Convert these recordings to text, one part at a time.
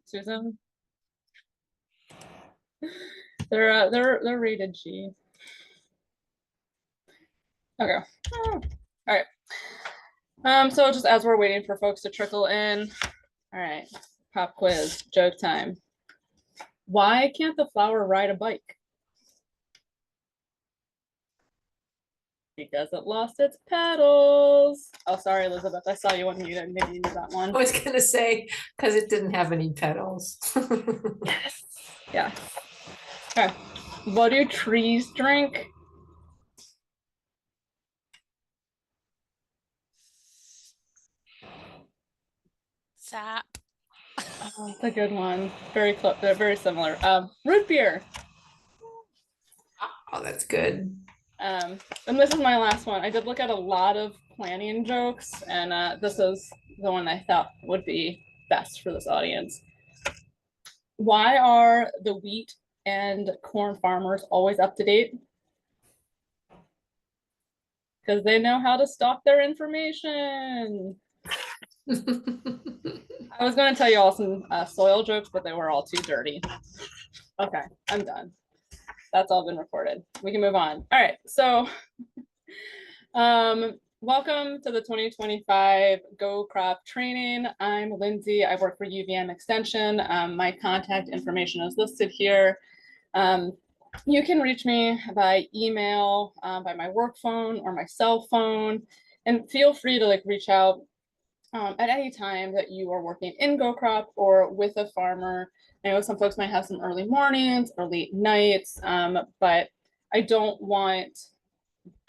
Susan. They're rated G. Okay. All right. So just as we're waiting for folks to trickle in, all right, pop quiz, joke time. Why can't the flower ride a bike? Because it lost its petals. Oh, sorry, Elizabeth. I saw you unmuted. Maybe you knew that one. I was gonna say, because it didn't have any petals. Yes. Yeah. Okay. What do trees drink? Sap. Oh, that's a good one. Very close. They're very similar. Root beer. Oh, that's good. And this is my last one. I did look at a lot of planning jokes, and this is the one I thought would be best for this audience. Why are the wheat and corn farmers always up to date? Because they know how to stock their information. I was going to tell you all some soil jokes, but they were all too dirty. Okay, I'm done. That's all been recorded. We can move on. All right, so welcome to the 2025 goCrop training. I'm Lindsay. I work for UVM Extension. My contact information is listed here. You can reach me by email, by my work phone or my cell phone, and feel free to reach out at any time that you are working in goCrop or with a farmer. I know some folks might have some early mornings or late nights, but I don't want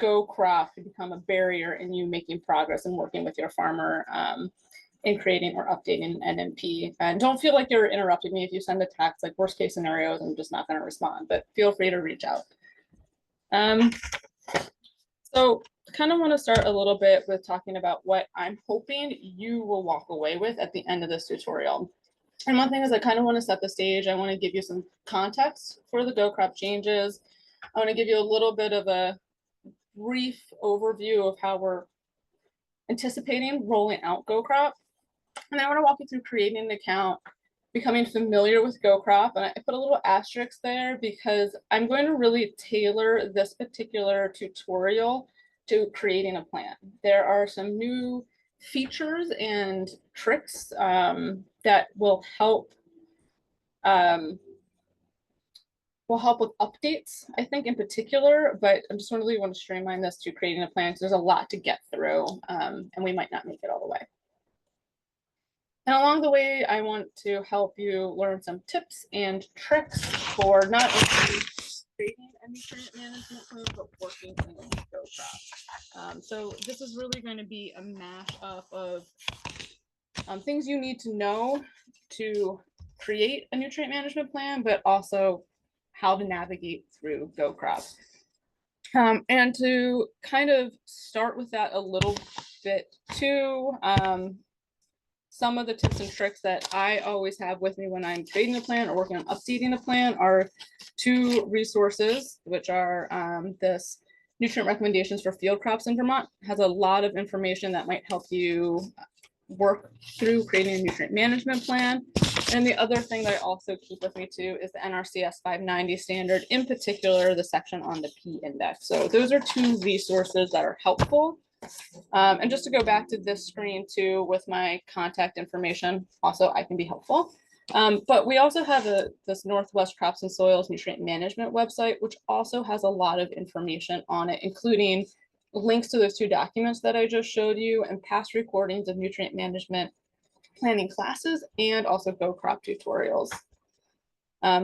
goCrop to become a barrier in you making progress and working with your farmer in creating or updating an NMP. And don't feel like you're interrupting me if you send a text, like worst case scenarios, I'm just not going to respond, but feel free to reach out. So I kind of want to start a little bit with talking about what I'm hoping you will walk away with at the end of this tutorial. And one thing is I kind of want to set the stage. I want to give you some context for the goCrop changes. I want to give you a little bit of a brief overview of how we're anticipating rolling out goCrop. And I want to walk you through creating an account, becoming familiar with goCrop. And I put a little asterisk there because I'm going to really tailor this particular tutorial to creating a plan. There are some new features and tricks that will help with updates, I think, in particular, but I just really want to streamline this to creating a plan because there's a lot to get through, and we might not make it all the way. And along the way, I want to help you learn some tips and tricks for not only creating a nutrient management plan, but working in goCrop. So this is really going to be a mashup of things you need to know to create a nutrient management plan, but also how to navigate through goCrop. And to kind of start with that a little bit too, some of the tips and tricks that I always have with me when I'm creating a plan or working on updating a plan are two resources, which are this nutrient recommendations for field crops in Vermont. Has a lot of information that might help you work through creating a nutrient management plan. And the other thing that I also keep with me too is the NRCS 590 standard, in particular, the section on the P index. So those are two resources that are helpful. And just to go back to this screen too, with my contact information, also I can be helpful. But we also have this Northwest Crops and Soils Nutrient Management website, which also has a lot of information on it, including links to those two documents that I just showed you and past recordings of nutrient management planning classes and also goCrop tutorials.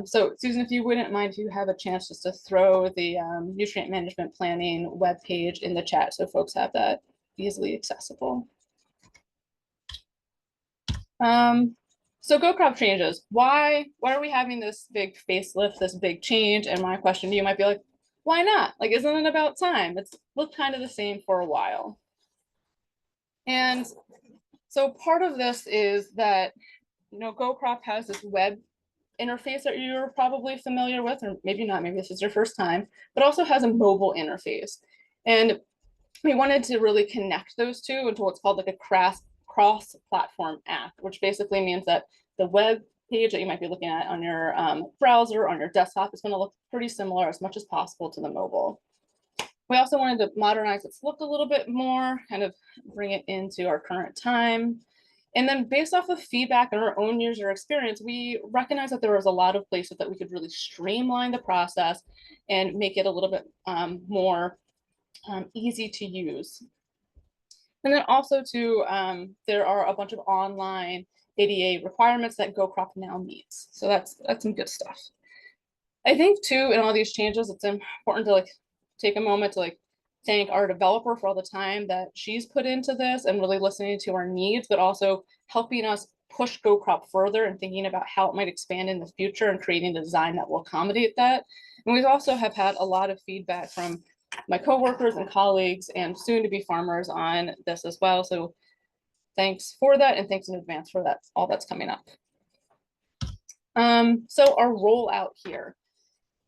So Susan, if you wouldn't mind, if you have a chance just to throw the nutrient management planning webpage in the chat so folks have that easily accessible. So goCrop changes. Why are we having this big facelift, this big change? And my question to you might be like, why not? Like, isn't it about time? It's looked kind of the same for a while. And so part of this is that, goCrop has this web interface that you're probably familiar with, or maybe not, maybe this is your first time, but also has a mobile interface. And we wanted to really connect those two into what's called like a cross-platform app, which basically means that the web page that you might be looking at on your browser, on your desktop, is going to look pretty similar as much as possible to the mobile. We also wanted to modernize its look a little bit more, kind of bring it into our current time. And then based off of feedback and our own user experience, we recognized that there was a lot of places that we could really streamline the process and make it a little bit more easy to use. And then also too, there are a bunch of online ADA requirements that goCrop now meets. So that's some good stuff. I think too, in all these changes, it's important to take a moment to thank our developer for all the time that she's put into this and really listening to our needs, but also helping us push goCrop further and thinking about how it might expand in the future and creating a design that will accommodate that. And we also have had a lot of feedback from my coworkers and colleagues and soon to be farmers on this as well. So thanks for that, and thanks in advance for that, all that's coming up. So our rollout here.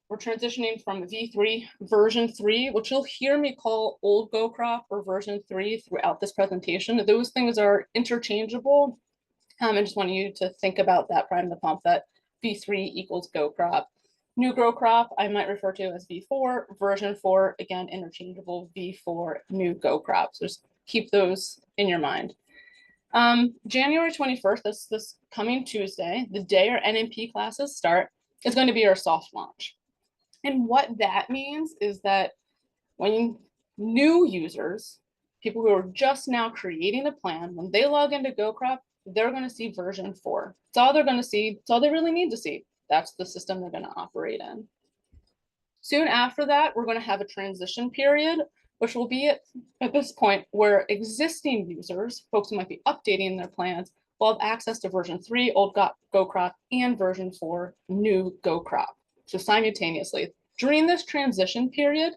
We're transitioning from V3 version 3, which you'll hear me call old goCrop or version 3 throughout this presentation. Those things are interchangeable. I just want you to think about that prime the pump, that V3 equals goCrop. New goCrop, I might refer to as V4, version 4, again, interchangeable, V4, new goCrop. So just keep those in your mind. January 21st, this coming Tuesday, the day our NMP classes start, is going to be our soft launch. And what that means is that when new users, people who are just now creating a plan, when they log into goCrop, they're going to see version 4. It's all they're going to see. It's all they really need to see. That's the system they're going to operate in. Soon after that, we're going to have a transition period, which will be at this point where existing users, folks who might be updating their plans, will have access to version 3, old goCrop, and version 4, new goCrop. So simultaneously, during this transition period,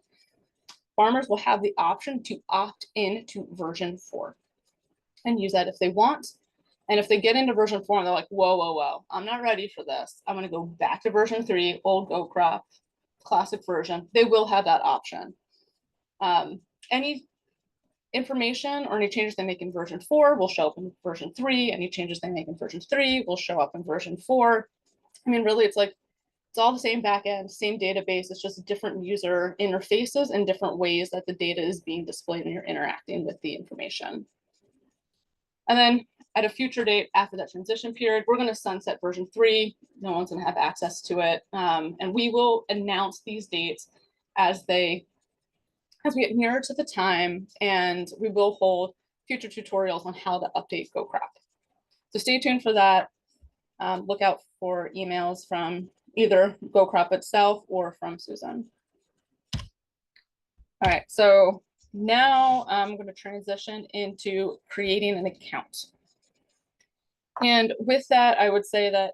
farmers will have the option to opt in to version 4 and use that if they want. And if they get into version 4 and they're like, whoa, I'm not ready for this, I'm going to go back to version 3, old goCrop, classic version, they will have that option. Any information or any changes they make in version 4 will show up in version 3. Any changes they make in version 3 will show up in version 4. I mean, really, it's all the same backend, same database. It's just different user interfaces and different ways that the data is being displayed and you're interacting with the information. And then at a future date after that transition period, we're going to sunset version 3. No one's going to have access to it. And we will announce these dates as we get nearer to the time, and we will hold future tutorials on how to update goCrop. So stay tuned for that. Look out for emails from either goCrop itself or from Susan. All right, so now I'm going to transition into creating an account. And with that, I would say that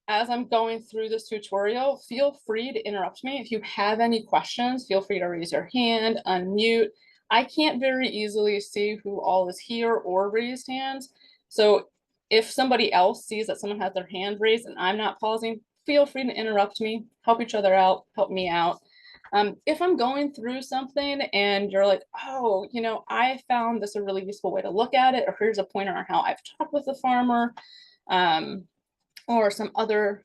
as I'm going through this tutorial, feel free to interrupt me. If you have any questions, feel free to raise your hand, unmute. I can't very easily see who all is here or raised hands. So if somebody else sees that someone has their hand raised and I'm not pausing, feel free to interrupt me, help each other out, help me out. If I'm going through something and you're like, oh, I found this a really useful way to look at it, or here's a pointer on how I've talked with the farmer, or some other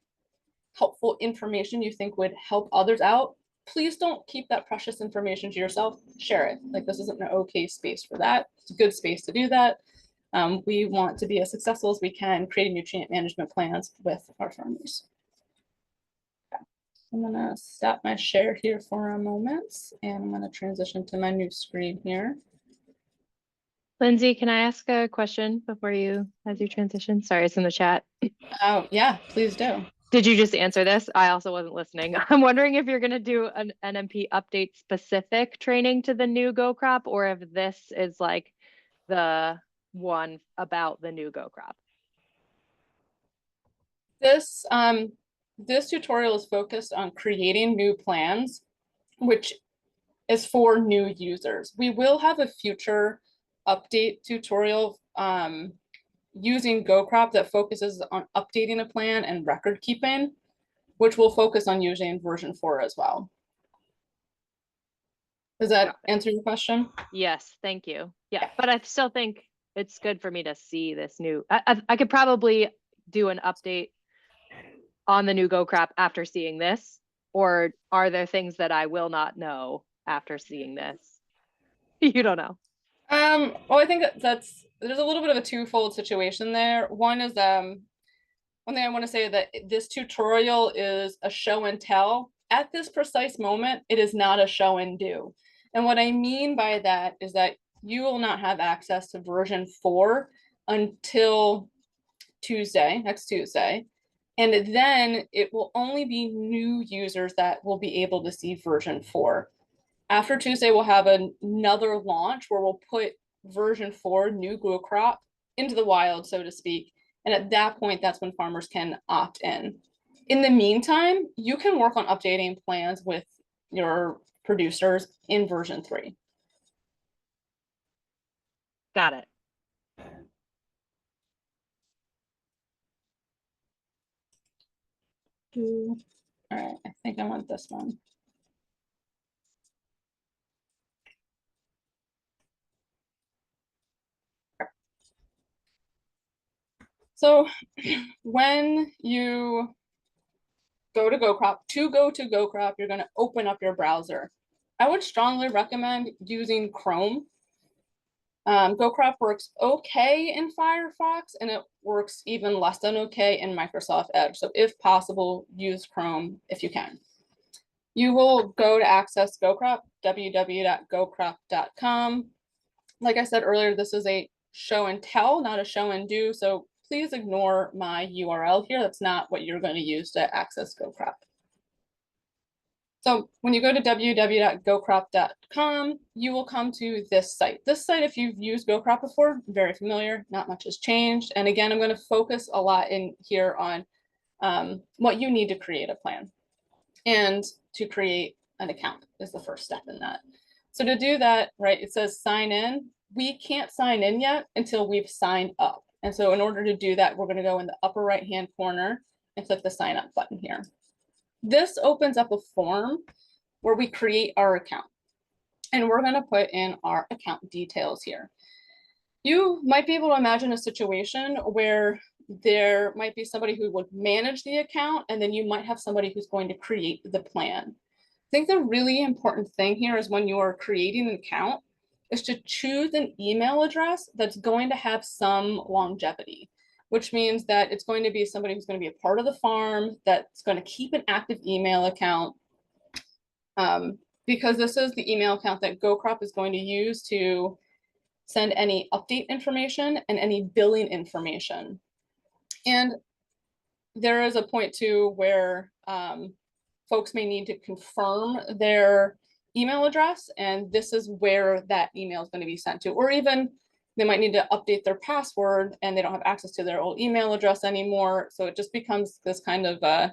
helpful information you think would help others out, please don't keep that precious information to yourself. Share it. This isn't an okay space for that. It's a good space to do that. We want to be as successful as we can creating nutrient management plans with our farmers. Okay. I'm going to stop my share here for a moment, and I'm going to transition to my new screen here. Lindsay, can I ask a question before you, as you transition? Sorry, it's in the chat. Oh, yeah, please do. Did you just answer this? I also wasn't listening. I'm wondering if you're going to do an NMP update specific training to the new goCrop, or if this is the one about the new goCrop. This tutorial is focused on creating new plans, which is for new users. We will have a future update tutorial using goCrop that focuses on updating a plan and record keeping, which will focus on using version 4 as well. Does that answer your question? Yes, thank you. Yeah, but I still think it's good for me to see this new, I could probably do an update on the new goCrop after seeing this, or are there things that I will not know after seeing this? You don't know. Well, I think there's a little bit of a twofold situation there. One is one thing I want to say that this tutorial is a show and tell. At this precise moment, it is not a show and do. And what I mean by that is that you will not have access to version 4 until Tuesday, next Tuesday. And then it will only be new users that will be able to see version 4. After Tuesday, we'll have another launch where we'll put version 4, new goCrop, into the wild, so to speak. And at that point, that's when farmers can opt in. In the meantime, you can work on updating plans with your producers in version 3. Got it. All right, I think I want this one. So when you go to goCrop, you're going to open up your browser. I would strongly recommend using Chrome. goCrop works okay in Firefox, and it works even less than okay in Microsoft Edge. So if possible, use Chrome if you can. You will go to access goCrop, www.gocrop.com. Like I said earlier, this is a show and tell, not a show and do. So please ignore my URL here. That's not what you're going to use to access goCrop. So when you go to www.gocrop.com, you will come to this site. This site, if you've used goCrop before, very familiar, not much has changed. And again, I'm going to focus a lot in here on what you need to create a plan. And to create an account is the first step in that. So to do that, right, it says sign in. We can't sign in yet until we've signed up. And so in order to do that, we're going to go in the upper right-hand corner and click the sign up button here. This opens up a form where we create our account. And we're going to put in our account details here. You might be able to imagine a situation where there might be somebody who would manage the account, and then you might have somebody who's going to create the plan. I think the really important thing here is when you are creating an account is to choose an email address that's going to have some longevity, which means that it's going to be somebody who's going to be a part of the farm, that's going to keep an active email account, because this is the email account that goCrop is going to use to send any update information and any billing information. And there is a point too where folks may need to confirm their email address, and this is where that email is going to be sent to, or even they might need to update their password and they don't have access to their old email address anymore. So it just becomes this kind of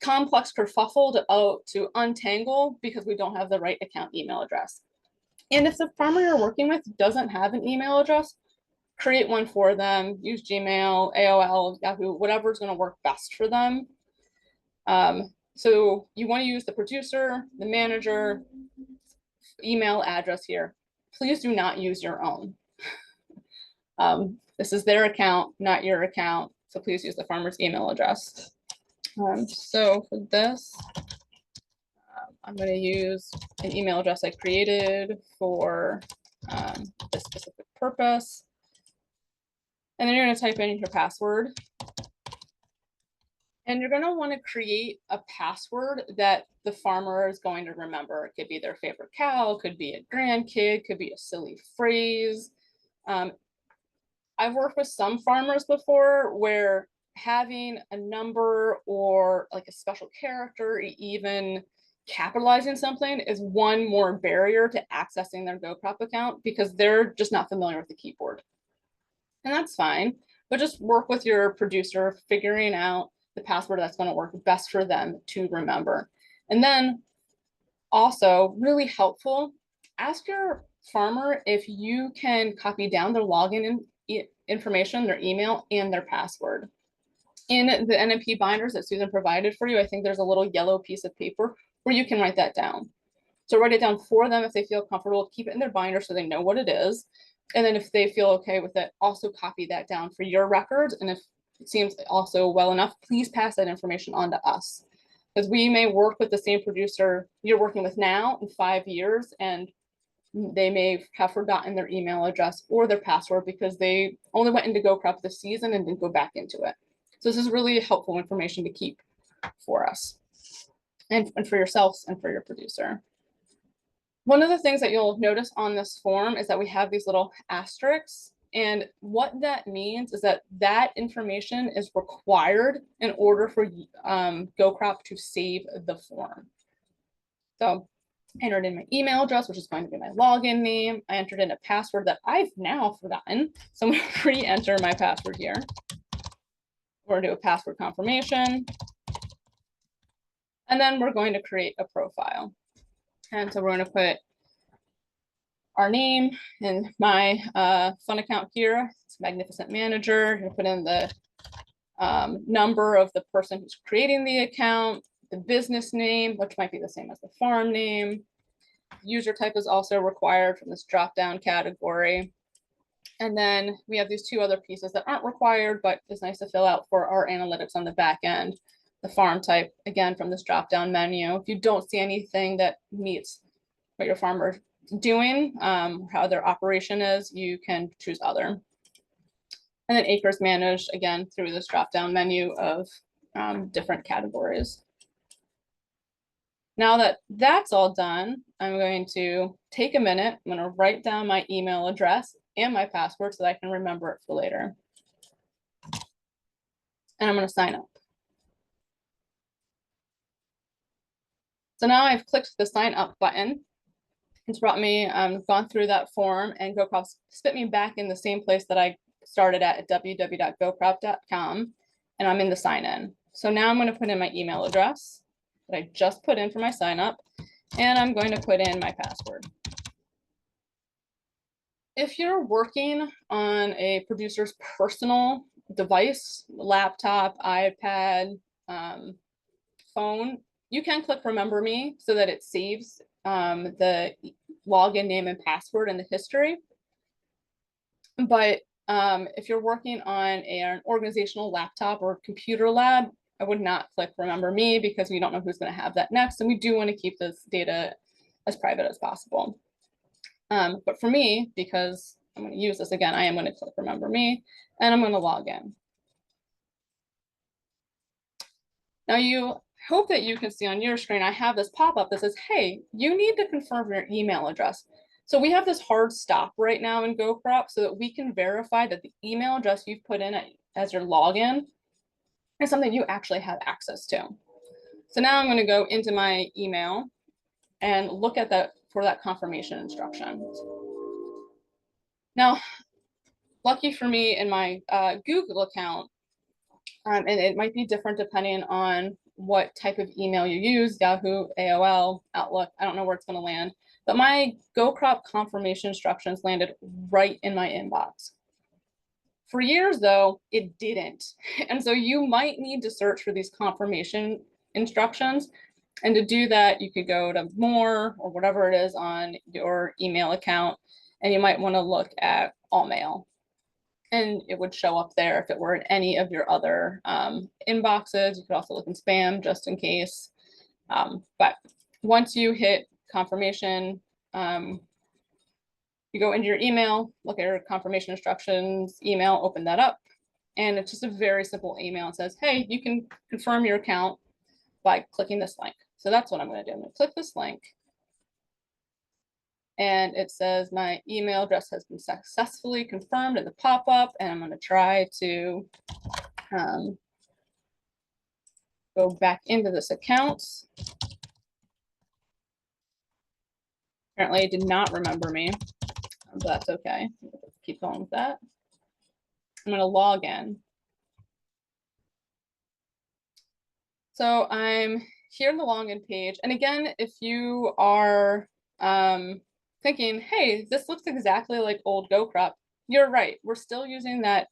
complex kerfuffle to untangle because we don't have the right account email address. And if the farmer you're working with doesn't have an email address, create one for them. Use Gmail, AOL, Yahoo, whatever is going to work best for them. So you want to use the producer, the manager, email address here. Please do not use your own. This is their account, not your account. So please use the farmer's email address. So for this, I'm going to use an email address I created for this specific purpose. And then you're going to type in your password. And you're going to want to create a password that the farmer is going to remember. It could be their favorite cow, could be a grandkid, could be a silly phrase. I've worked with some farmers before where having a number or like a special character, even capitalizing something, is one more barrier to accessing their goCrop account because they're just not familiar with the keyboard. And that's fine, but just work with your producer, figuring out the password that's going to work best for them to remember. And then also, really helpful, ask your farmer if you can copy down their login information, their email, and their password. In the NMP binders that Susan provided for you, I think there's a little yellow piece of paper where you can write that down. So write it down for them if they feel comfortable. Keep it in their binder so they know what it is. And then if they feel okay with it, also copy that down for your records. And if it seems also well enough, please pass that information on to us. Because we may work with the same producer you're working with now in 5 years, and they may have forgotten their email address or their password because they only went into goCrop this season and didn't go back into it. So this is really helpful information to keep for us and for yourselves and for your producer. One of the things that you'll notice on this form is that we have these little asterisks. And what that means is that that information is required in order for goCrop to save the form. So I entered in my email address, which is going to be my login name. I entered in a password that I've now forgotten. So I'm going to re-enter my password here. We're going to do a password confirmation. And then we're going to create a profile. And so we're going to put our name and my fun account here. It's Magnificent Manager. You're going to put in the number of the person who's creating the account, the business name, which might be the same as the farm name. User type is also required from this drop-down category. And then we have these two other pieces that aren't required, but it's nice to fill out for our analytics on the back end. The farm type, again, from this drop-down menu. If you don't see anything that meets what your farmer is doing, how their operation is, you can choose other. And then acres managed, again, through this drop-down menu of different categories. Now that that's all done, I'm going to take a minute. I'm going to write down my email address and my password so that I can remember it for later. And I'm going to sign up. So now I've clicked the sign up button. It's brought me, gone through that form, and goCrop spit me back in the same place that I started at www.gocrop.com, and I'm in the sign in. So now I'm going to put in my email address that I just put in for my sign up, and I'm going to put in my password. If you're working on a producer's personal device, laptop, iPad, phone, you can click remember me so that it saves the login name and password in the history. But if you're working on an organizational laptop or computer lab, I would not click remember me because we don't know who's going to have that next. And we do want to keep this data as private as possible. But for me, because I'm going to use this again, I am going to click remember me and I'm going to log in. Now you hope that you can see on your screen, I have this pop-up that says, hey, you need to confirm your email address. So we have this hard stop right now in goCrop so that we can verify that the email address you've put in as your login is something you actually have access to. So now I'm going to go into my email and look at that for that confirmation instruction. Now, lucky for me in my Google account, and it might be different depending on what type of email you use, Yahoo, AOL, Outlook, I don't know where it's going to land, but my goCrop confirmation instructions landed right in my inbox. For years though, it didn't. And so you might need to search for these confirmation instructions. And to do that, you could go to more or whatever it is on your email account, and you might want to look at all mail. And it would show up there if it were in any of your other inboxes. You could also look in spam just in case. But once you hit confirmation, you go into your email, look at your confirmation instructions, email, open that up. And it's just a very simple email. It says, hey, you can confirm your account by clicking this link. So that's what I'm going to do. I'm going to click this link. And it says my email address has been successfully confirmed in the pop-up, and I'm going to try to go back into this account. Apparently it did not remember me, but that's okay. Let's keep going with that. I'm going to log in. So I'm here in the login page. And again, if you are thinking, hey, this looks exactly like old goCrop, you're right. We're still using that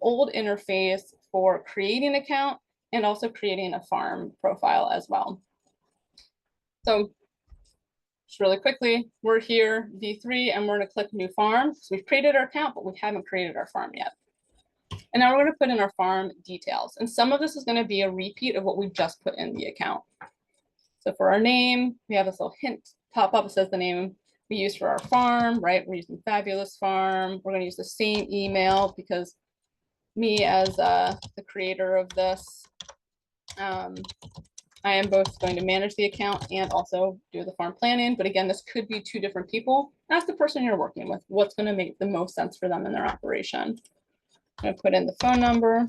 old interface for creating an account and also creating a farm profile as well. So just really quickly, we're here, V3, and we're gonna click new farm. So we've created our account, but we haven't created our farm yet. And now we're gonna put in our farm details. And some of this is gonna be a repeat of what we've just put in the account. So for our name, we have this little hint pop up. It says the name we use for our farm, right? We're using Fabulous Farm. We're gonna use the same email because me as the creator of this, I am both going to manage the account and also do the farm planning. But again, this could be two different people. Ask the person you're working with what's going to make the most sense for them in their operation. I'm going to put in the phone number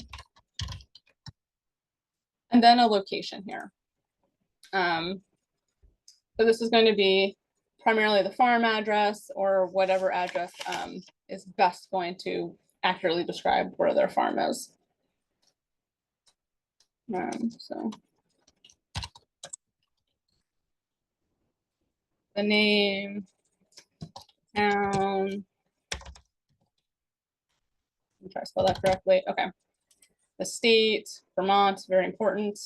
and then a location here. So this is going to be primarily the farm address or whatever address is best going to accurately describe where their farm is. So the name, town, I'm trying to spell that correctly. Okay. The state, Vermont, very important.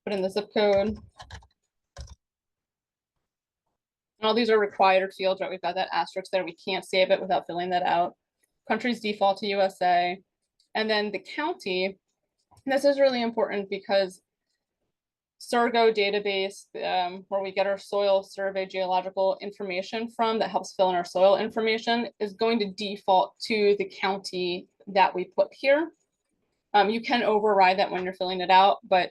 Put in the zip code. And all these are required fields, right? We've got that asterisk there. We can't save it without filling that out. Country's default to USA. And then the county, this is really important because Surgo database, where we get our soil survey geological information from that helps fill in our soil information, is going to default to the county that we put here. You can override that when you're filling it out, but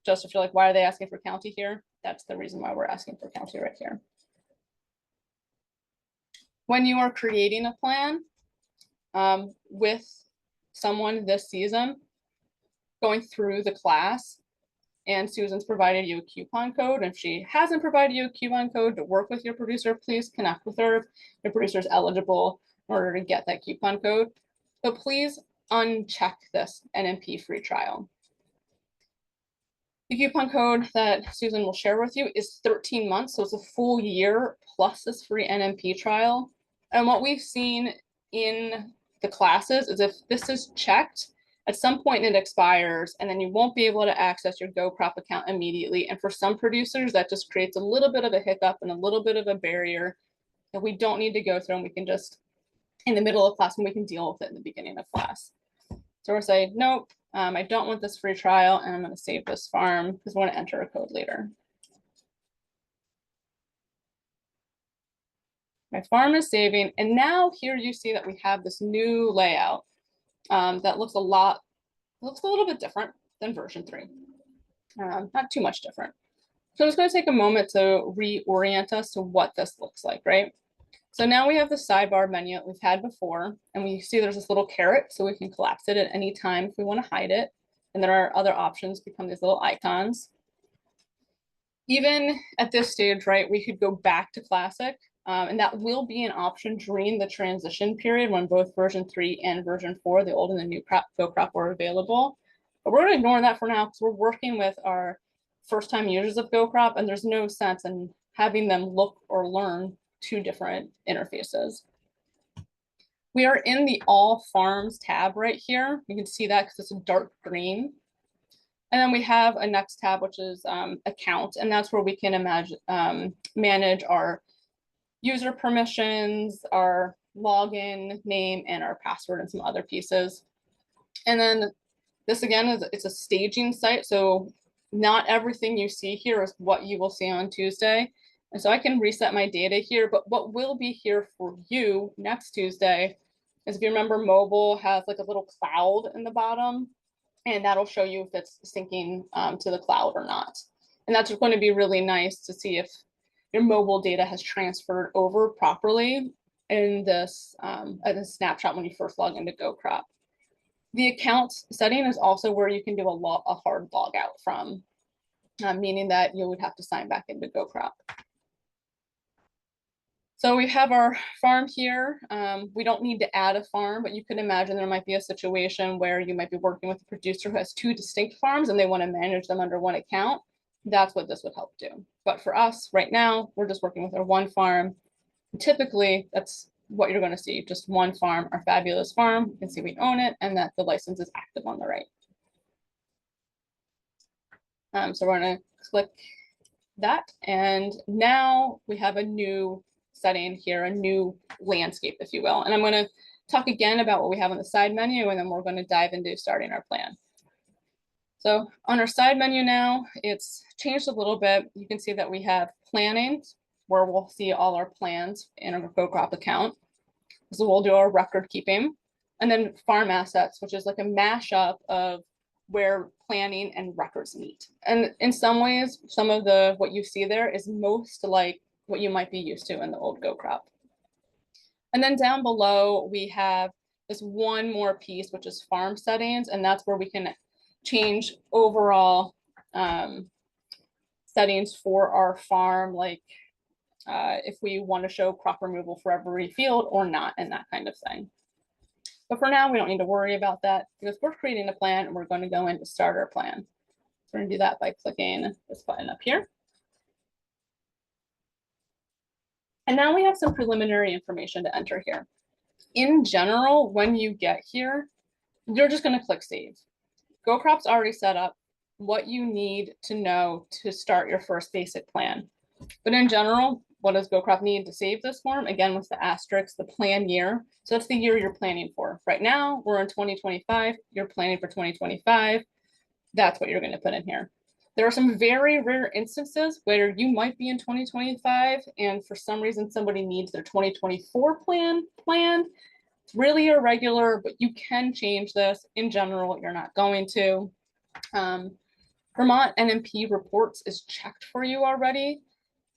just if you're like, why are they asking for county here? That's the reason why we're asking for county right here. When you are creating a plan with someone this season, going through the class, and Susan's provided you a coupon code. If she hasn't provided you a coupon code to work with your producer, please connect with her if your producer is eligible in order to get that coupon code. But please uncheck this NMP free trial. The coupon code that Susan will share with you is 13 months, so it's a full year plus this free NMP trial. And what we've seen in the classes is if this is checked, at some point it expires and then you won't be able to access your goCrop account immediately. And for some producers, that just creates a little bit of a hiccup and a little bit of a barrier that we don't need to go through, and we can just, in the middle of class, and we can deal with it in the beginning of class. So we're saying, nope, I don't want this free trial, and I'm going to save this farm because we want to enter a code later. My farm is saving, and now here you see that we have this new layout that looks a little bit different than version 3. Not too much different. So I'm just going to take a moment to reorient us to what this looks like, right? So now we have the sidebar menu that we've had before, and we see there's this little caret, so we can collapse it at any time if we want to hide it. And then our other options become these little icons. Even at this stage, right, we could go back to classic, and that will be an option during the transition period when both version 3 and version 4, the old and the new goCrop, were available. But we're going to ignore that for now because we're working with our first-time users of goCrop, and there's no sense in having them look or learn two different interfaces. We are in the All Farms tab right here. You can see that because it's a dark green. And then we have a next tab, which is account, and that's where we can manage our user permissions, our login name, and our password, and some other pieces. And then this again it's a staging site, so not everything you see here is what you will see on Tuesday. And so I can reset my data here, but what will be here for you next Tuesday is, if you remember, mobile has like a little cloud in the bottom, and that'll show you if it's syncing to the cloud or not. And that's going to be really nice to see if your mobile data has transferred over properly in this at a snapshot when you first log into goCrop. The account setting is also where you can do a hard log out from, meaning that you would have to sign back into goCrop. So we have our farm here. We don't need to add a farm, but you could imagine there might be a situation where you might be working with a producer who has two distinct farms and they want to manage them under one account. That's what this would help do. But for us right now, we're just working with our one farm. Typically, that's what you're going to see, just one farm, our Fabulous Farm. You can see we own it and that the license is active on the right. So we're going to click that. And now we have a new setting here, a new landscape, if you will. And I'm going to talk again about what we have on the side menu, and then we're going to dive into starting our plan. So on our side menu now, it's changed a little bit. You can see that we have planning, where we'll see all our plans in our goCrop account. So we'll do our record keeping, and then farm assets, which is like a mashup of where planning and records meet. And in some ways, some of what you see there is most like what you might be used to in the old goCrop. And then down below, we have this one more piece, which is farm settings, and that's where we can change overall settings for our farm, like if we want to show crop removal for every field or not, and that kind of thing. But for now, we don't need to worry about that because we're creating a plan and we're going to go in to start our plan. So we're going to do that by clicking this button up here. And now we have some preliminary information to enter here. In general, when you get here, you're just going to click save. goCrop's already set up what you need to know to start your first basic plan. But in general, what does goCrop need to save this form? Again, with the asterisk, the plan year. So that's the year you're planning for. Right now, we're in 2025. You're planning for 2025. That's what you're going to put in here. There are some very rare instances where you might be in 2025, and for some reason, somebody needs their 2024 plan. It's really irregular, but you can change this. In general, you're not going to. Vermont NMP reports is checked for you already.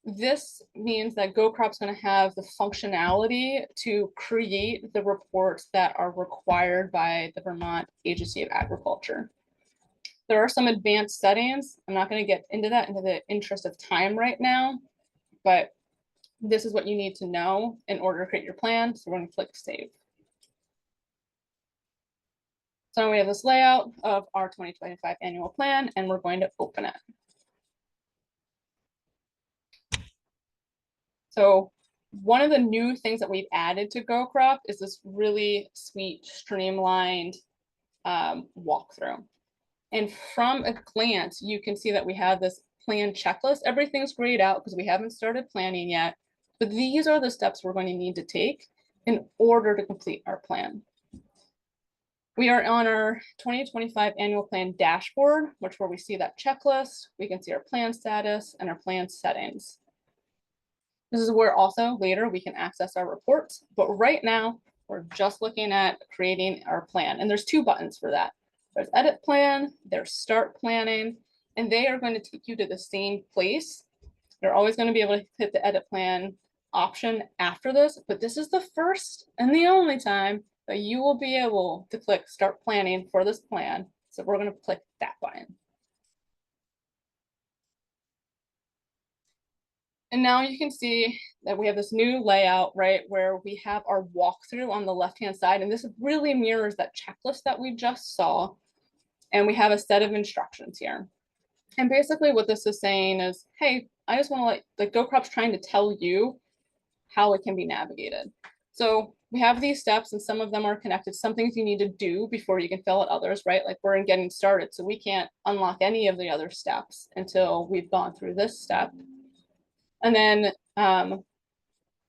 This means that goCrop's going to have the functionality to create the reports that are required by the Vermont Agency of Agriculture. There are some advanced settings. I'm not going to get into that into the interest of time right now, but this is what you need to know in order to create your plan. So we're going to click save. So we have this layout of our 2025 annual plan, and we're going to open it. So one of the new things that we've added to goCrop is this really sweet, streamlined walkthrough. And from a glance, you can see that we have this plan checklist. Everything's grayed out because we haven't started planning yet, but these are the steps we're going to need to take in order to complete our plan. We are on our 2025 annual plan dashboard, where we see that checklist. We can see our plan status and our plan settings. This is where also later we can access our reports, but right now we're just looking at creating our plan. And there's two buttons for that. There's edit plan, there's start planning, and they are going to take you to the same place. You're always going to be able to hit the edit plan option after this, but this is the first and the only time that you will be able to click start planning for this plan. So we're going to click that button. And now you can see that we have this new layout, right, where we have our walkthrough on the left-hand side. And this really mirrors that checklist that we just saw. And we have a set of instructions here. And basically what this is saying is, hey, I just want to goCrop's trying to tell you how it can be navigated. So we have these steps and some of them are connected. Some things you need to do before you can fill out others, right? Like we're in getting started. So we can't unlock any of the other steps until we've gone through this step. And then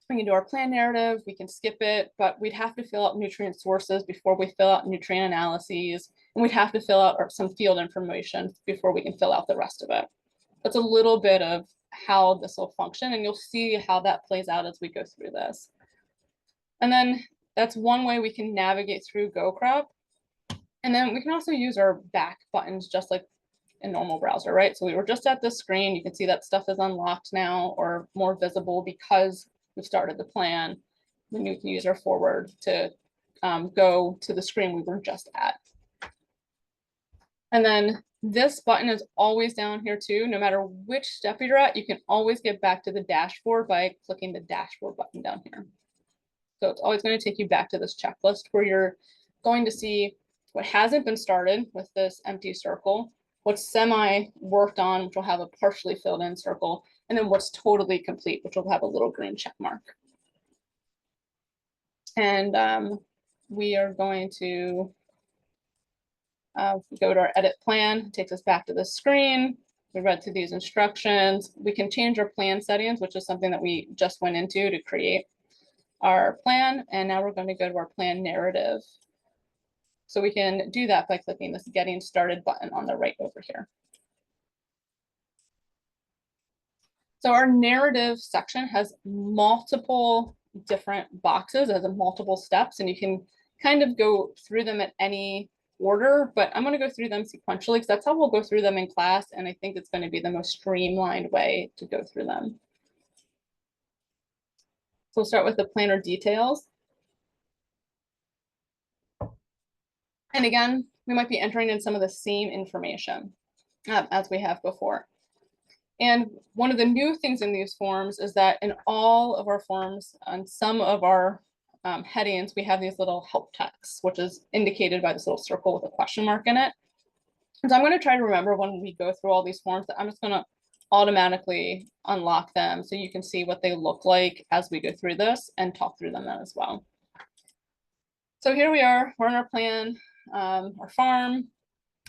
we can do our plan narrative, we can skip it, but we'd have to fill out nutrient sources before we fill out nutrient analyses, and we'd have to fill out some field information before we can fill out the rest of it. That's a little bit of how this will function, and you'll see how that plays out as we go through this. And then that's one way we can navigate through goCrop. And then we can also use our back buttons just like a normal browser, right? So we were just at this screen. You can see that stuff is unlocked now or more visible because we've started the plan. Then you can use our forward to go to the screen we were just at. And then this button is always down here too. No matter which step you're at, you can always get back to the dashboard by clicking the dashboard button down here. So it's always going to take you back to this checklist where you're going to see what hasn't been started with this empty circle, what's semi worked on, which will have a partially filled in circle, and then what's totally complete, which will have a little green check mark. And we are going to go to our edit plan. It takes us back to the screen. We read through these instructions. We can change our plan settings, which is something that we just went into to create our plan. And now we're going to go to our plan narrative. So we can do that by clicking this Getting Started button on the right over here. So our narrative section has multiple different boxes, it has multiple steps, and you can kind of go through them at any order, but I'm going to go through them sequentially because that's how we'll go through them in class, and I think it's going to be the most streamlined way to go through them. So we'll start with the planner details. And again, we might be entering in some of the same information as we have before. And one of the new things in these forms is that in all of our forms, on some of our headings, we have these little help texts, which is indicated by this little circle with a question mark in it. And so I'm going to try to remember when we go through all these forms that I'm just going to automatically unlock them so you can see what they look like as we go through this and talk through them then as well. So here we are, we're in our plan, our farm,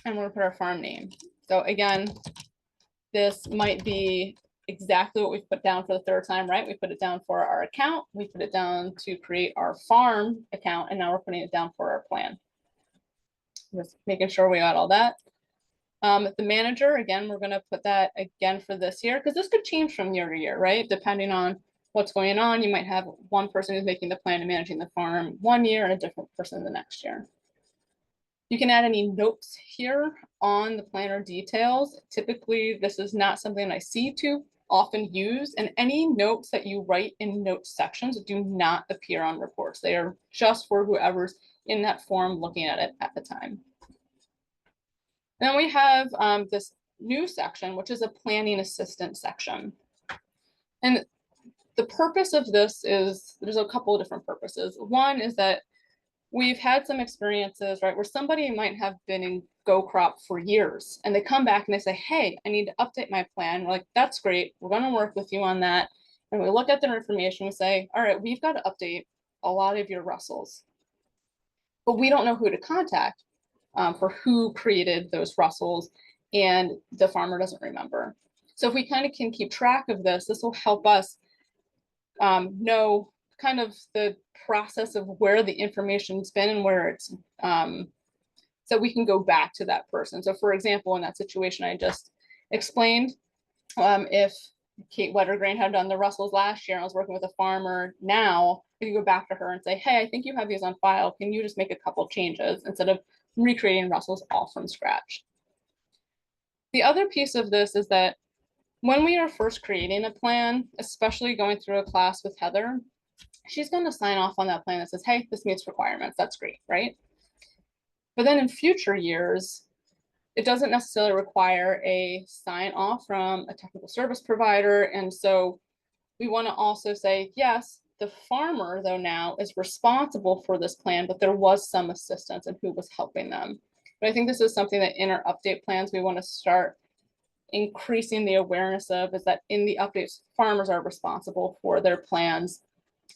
and we're going to put our farm name. So again, this might be exactly what we've put down for the third time, right? We put it down for our account, we put it down to create our farm account, and now we're putting it down for our plan. Just making sure we got all that. The manager, again, we're going to put that again for this year because this could change from year to year, right? Depending on what's going on, you might have one person who's making the plan and managing the farm one year and a different person the next year. You can add any notes here on the planner details. Typically, this is not something I see too often used, and any notes that you write in notes sections do not appear on reports. They are just for whoever's in that form looking at it at the time. And then we have this new section, which is a planning assistant section. And the purpose of this is, there's a couple of different purposes. One is that we've had some experiences, right, where somebody might have been in goCrop for years and they come back and they say, hey, I need to update my plan. We're like, that's great. We're going to work with you on that. And we look at their information, we say, all right, we've got to update a lot of your Russells, but we don't know who to contact for who created those Russells, and the farmer doesn't remember. So if we kind of can keep track of this, this will help us know kind of the process of where the information's been and where it's, so we can go back to that person. So for example, in that situation I just explained, if Kate Wettergrain had done the Russells last year and I was working with a farmer now, I could go back to her and say, hey, I think you have these on file. Can you just make a couple changes instead of recreating Russells all from scratch? The other piece of this is that when we are first creating a plan, especially going through a class with Heather, she's going to sign off on that plan that says, hey, this meets requirements. That's great, right? But then in future years, it doesn't necessarily require a sign off from a technical service provider. And so we want to also say, yes, the farmer, though, now is responsible for this plan, but there was some assistance in who was helping them. But I think this is something that in our update plans, we want to start increasing the awareness of, is that in the updates, farmers are responsible for their plans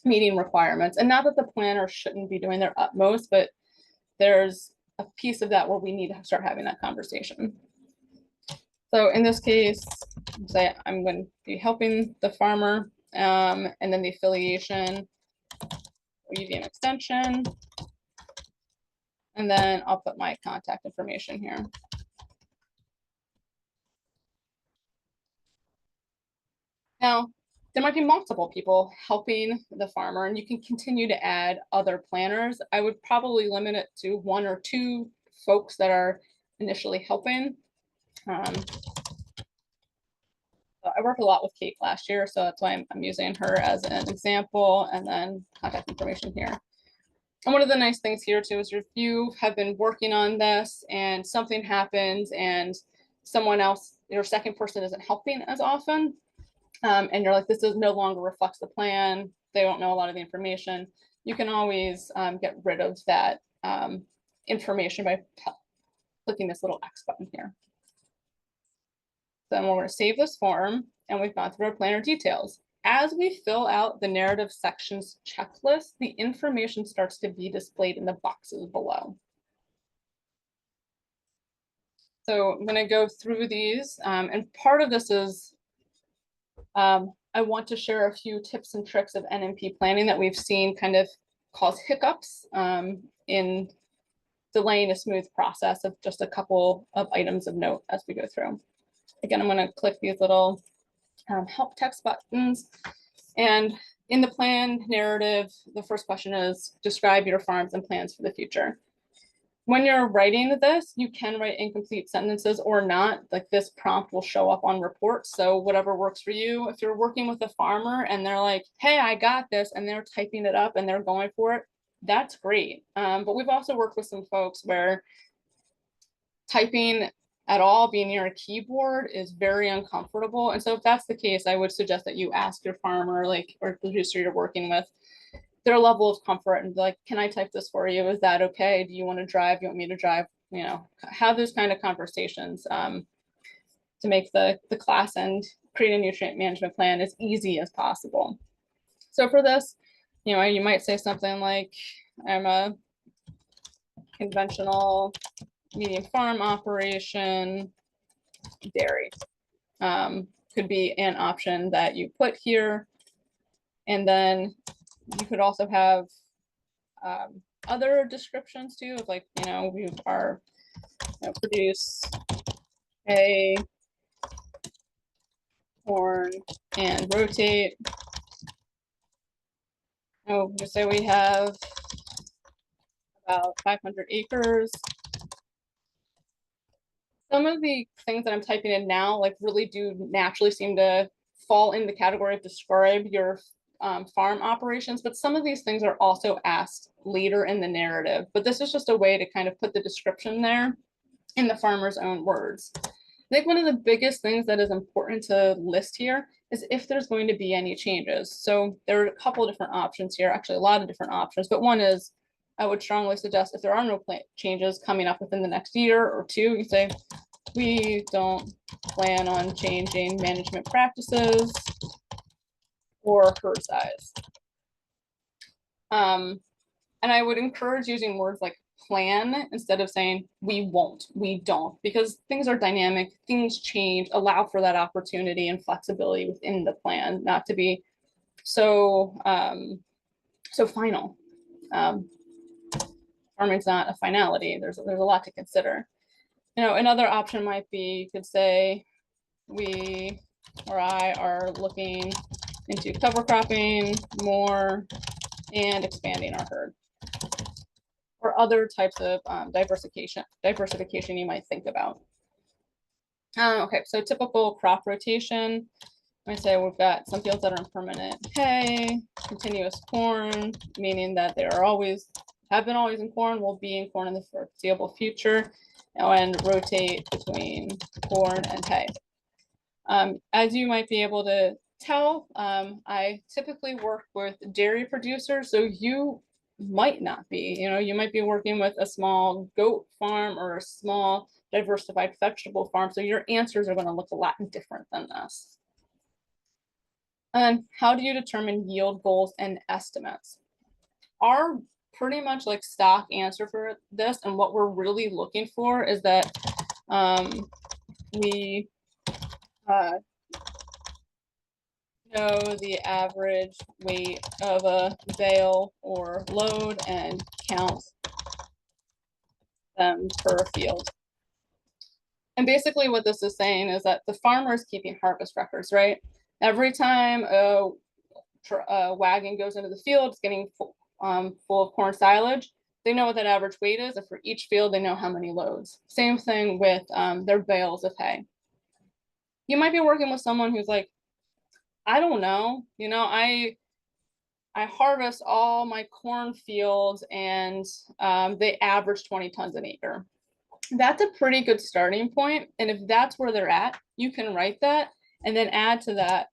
meeting requirements. And not that the planner shouldn't be doing their utmost, but there's a piece of that where we need to start having that conversation. So in this case, say I'm going to be helping the farmer, and then the affiliation, UVM extension, and then I'll put my contact information here. Now, there might be multiple people helping the farmer, and you can continue to add other planners. I would probably limit it to 1 or 2 folks that are initially helping. I worked a lot with Kate last year, so that's why I'm using her as an example, and then contact information here. And one of the nice things here too is if you have been working on this and something happens and someone else, your second person isn't helping as often, and you're like, this is no longer reflects the plan, they don't know a lot of the information, you can always get rid of that information by clicking this little X button here. Then we're going to save this form, and we've gone through our planner details. As we fill out the narrative sections checklist, the information starts to be displayed in the boxes below. So I'm going to go through these, and part of this is I want to share a few tips and tricks of NMP planning that we've seen kind of cause hiccups in delaying a smooth process of just a couple of items of note as we go through. Again, I'm going to click these little help text buttons. And in the plan narrative, the first question is describe your farms and plans for the future. When you're writing this, you can write incomplete sentences or not. Like this prompt will show up on reports. So whatever works for you. If you're working with a farmer and they're like, hey, I got this, and they're typing it up and they're going for it, that's great. But we've also worked with some folks where typing at all, being near a keyboard, is very uncomfortable. And so if that's the case, I would suggest that you ask your farmer, like, or producer you're working with, their level of comfort, and be like, can I type this for you? Is that okay? Do you want to drive? You want me to drive? You know, have those kind of conversations to make the class and create a nutrient management plan as easy as possible. So for this, you know, you might say something like, I'm a conventional medium farm operation, dairy. Could be an option that you put here. And then you could also have other descriptions too, of like, you know, we are, you know, produce hay, corn, and rotate. Oh, just say we have about 500 acres. Some of the things that I'm typing in now, like, really do naturally seem to fall in the category of describe your farm operations, but some of these things are also asked later in the narrative. But this is just a way to kind of put the description there in the farmer's own words. I think one of the biggest things that is important to list here is if there's going to be any changes. So there are a couple of different options here, actually a lot of different options, but one is, I would strongly suggest if there are no changes coming up within the next year or two, you say, we don't plan on changing management practices or herd size. And I would encourage using words like plan instead of saying we won't, we don't, because things are dynamic, things change, allow for that opportunity and flexibility within the plan, not to be so final. Farming's not a finality. There's a lot to consider. You know, another option might be, you could say, we or I are looking into cover cropping more and expanding our herd, or other types of diversification you might think about. Okay, so typical crop rotation. I say we've got some fields that are in permanent hay, continuous corn, meaning that they are always, have been always in corn, will be in corn in the foreseeable future, and rotate between corn and hay. As you might be able to tell, I typically work with dairy producers, so you might not be, you know, you might be working with a small goat farm or a small diversified vegetable farm, so your answers are going to look a lot different than this. And how do you determine yield goals and estimates? Our pretty much like stock answer for this, and what we're really looking for, is that we know the average weight of a bale or load and count them per field. And basically what this is saying is that the farmer is keeping harvest records, right? Every time a wagon goes into the field, it's getting full of corn silage, they know what that average weight is, and for each field, they know how many loads. Same thing with their bales of hay. You might be working with someone who's like, I don't know, you know, I harvest all my corn fields and they average 20 tons an acre. That's a pretty good starting point. And if that's where they're at, you can write that and then add to that,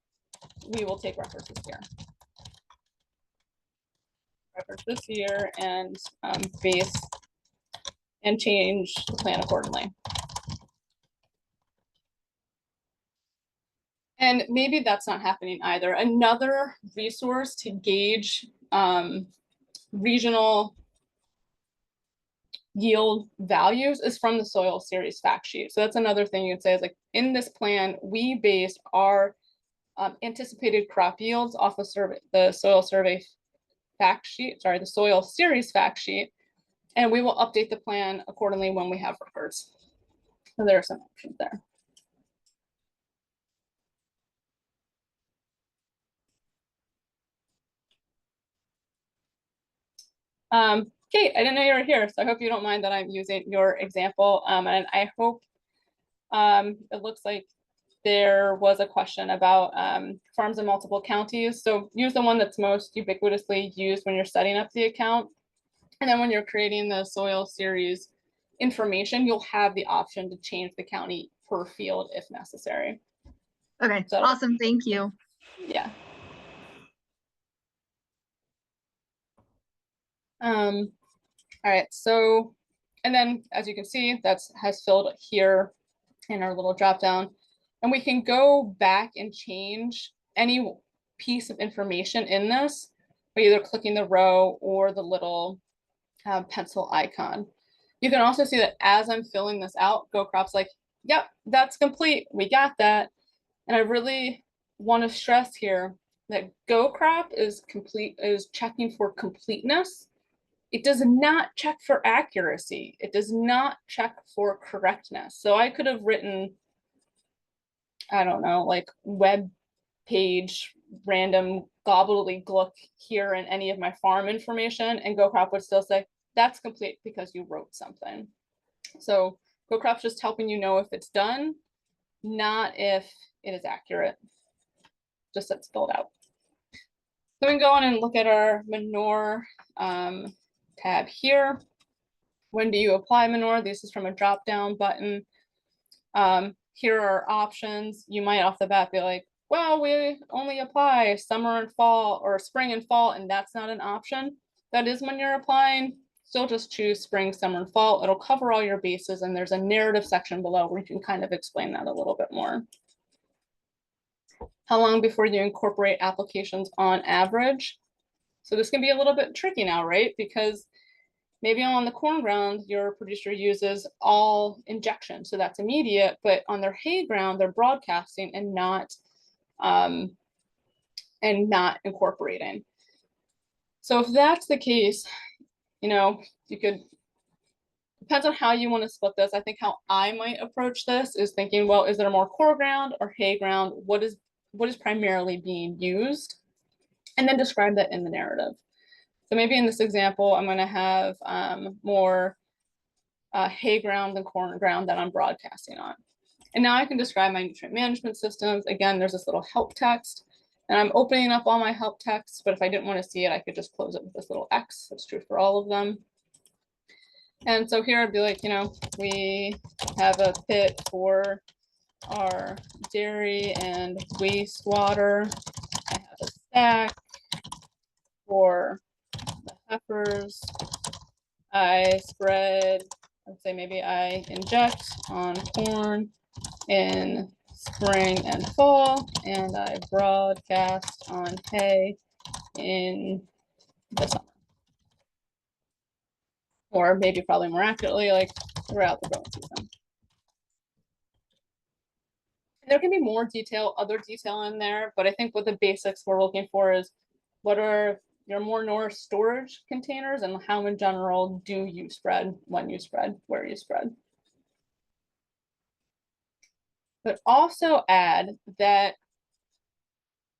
we will take references here. Reference this year and base and change the plan accordingly. And maybe that's not happening either. Another resource to gauge regional yield values is from the soil series fact sheet. So that's another thing you'd say is like, in this plan, we based our anticipated crop yields off of the soil survey fact sheet, sorry, the soil series fact sheet, and we will update the plan accordingly when we have records. So there are some options there. Kate, I didn't know you were here, so I hope you don't mind that I'm using your example. And I hope it looks like there was a question about farms in multiple counties. So use the one that's most ubiquitously used when you're setting up the account. And then when you're creating the soil series information, you'll have the option to change the county per field if necessary. Okay, So- awesome. Thank you. Yeah. All right, so, and then as you can see, has filled here in our little drop down. And we can go back and change any piece of information in this by either clicking the row or the little pencil icon. You can also see that as I'm filling this out, goCrop's like, yep, that's complete. We got that. And I really want to stress here that goCrop is checking for completeness. It does not check for accuracy. It does not check for correctness. So I could have written, I don't know, like web page random gobbledygook here in any of my farm information, and goCrop would still say that's complete because you wrote something. So goCrop's just helping you know if it's done, not if it is accurate, just that it's filled out. So we can go on and look at our manure tab here. When do you apply manure? This is from a drop down button. Here are options. You might off the bat be like, well, we only apply summer and fall or spring and fall, and that's not an option. That is when you're applying. Still just choose spring, summer, and fall. It'll cover all your bases, and there's a narrative section below where you can kind of explain that a little bit more. How long before you incorporate applications on average? So this can be a little bit tricky now, right? Because maybe on the corn ground, your producer uses all injection, so that's immediate, but on their hay ground, they're broadcasting and not incorporating. So if that's the case, you know, you could, depends on how you want to split this. I think how I might approach this is thinking, well, is there more core ground or hay ground? What is primarily being used? And then describe that in the narrative. So maybe in this example, I'm going to have more hay ground than corn ground that I'm broadcasting on. And now I can describe my nutrient management systems. Again, there's this little help text, and I'm opening up all my help texts, but if I didn't want to see it, I could just close it with this little X. That's true for all of them. And so here I'd be like, you know, we have a pit for our dairy and wastewater. I have a stack for the heifers. I spread, let's say maybe I inject on corn in spring and fall, and I broadcast on hay in the summer. Or maybe probably more accurately, like throughout the growing season. There can be more detail, other detail in there, but I think what the basics we're looking for is what are your manure storage containers and how in general do you spread, when you spread, where you spread. But also add that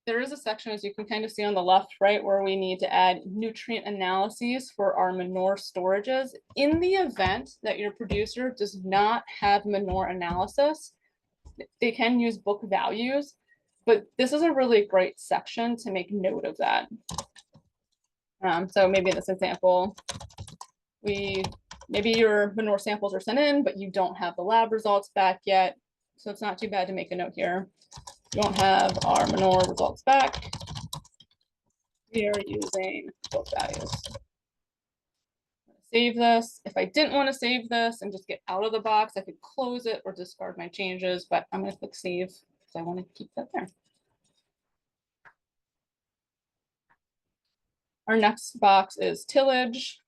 there is a section, as you can kind of see on the left, right, where we need to add nutrient analyses for our manure storages. In the event that your producer does not have manure analysis, they can use book values, but this is a really great section to make note of that. So maybe in this example, maybe your manure samples are sent in, but you don't have the lab results back yet. So it's not too bad to make a note here. We don't have our manure results back. We are using book values. Save this. If I didn't want to save this and just get out of the box, I could close it or discard my changes, but I'm going to click save because I want to keep that there. Our next box is tillage.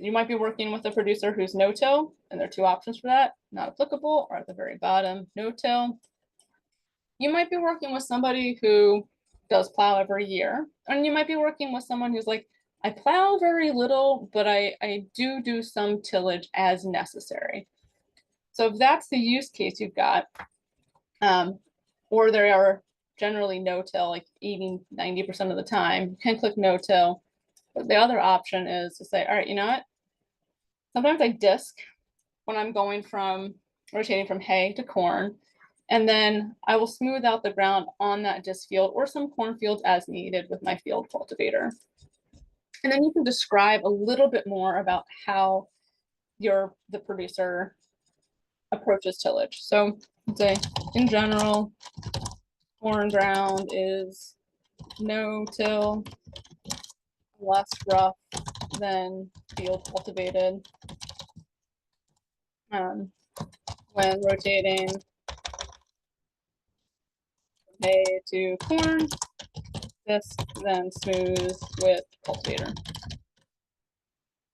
You might be working with a producer who's no-till, and there are two options for that, not applicable, or at the very bottom, no-till. You might be working with somebody who does plow every year, and you might be working with someone who's like, I plow very little, but I do some tillage as necessary. So if that's the use case you've got, or there are generally no-till, like 80–90% of the time, you can click no-till. But the other option is to say, all right, you know what? Sometimes I disc when I'm going from rotating from hay to corn, and then I will smooth out the ground on that disc field or some cornfields as needed with my field cultivator. And then you can describe a little bit more about how the producer approaches tillage. So say in general, corn ground is no-till, less rough than field cultivated. When rotating hay to corn, disc then smooth with cultivator.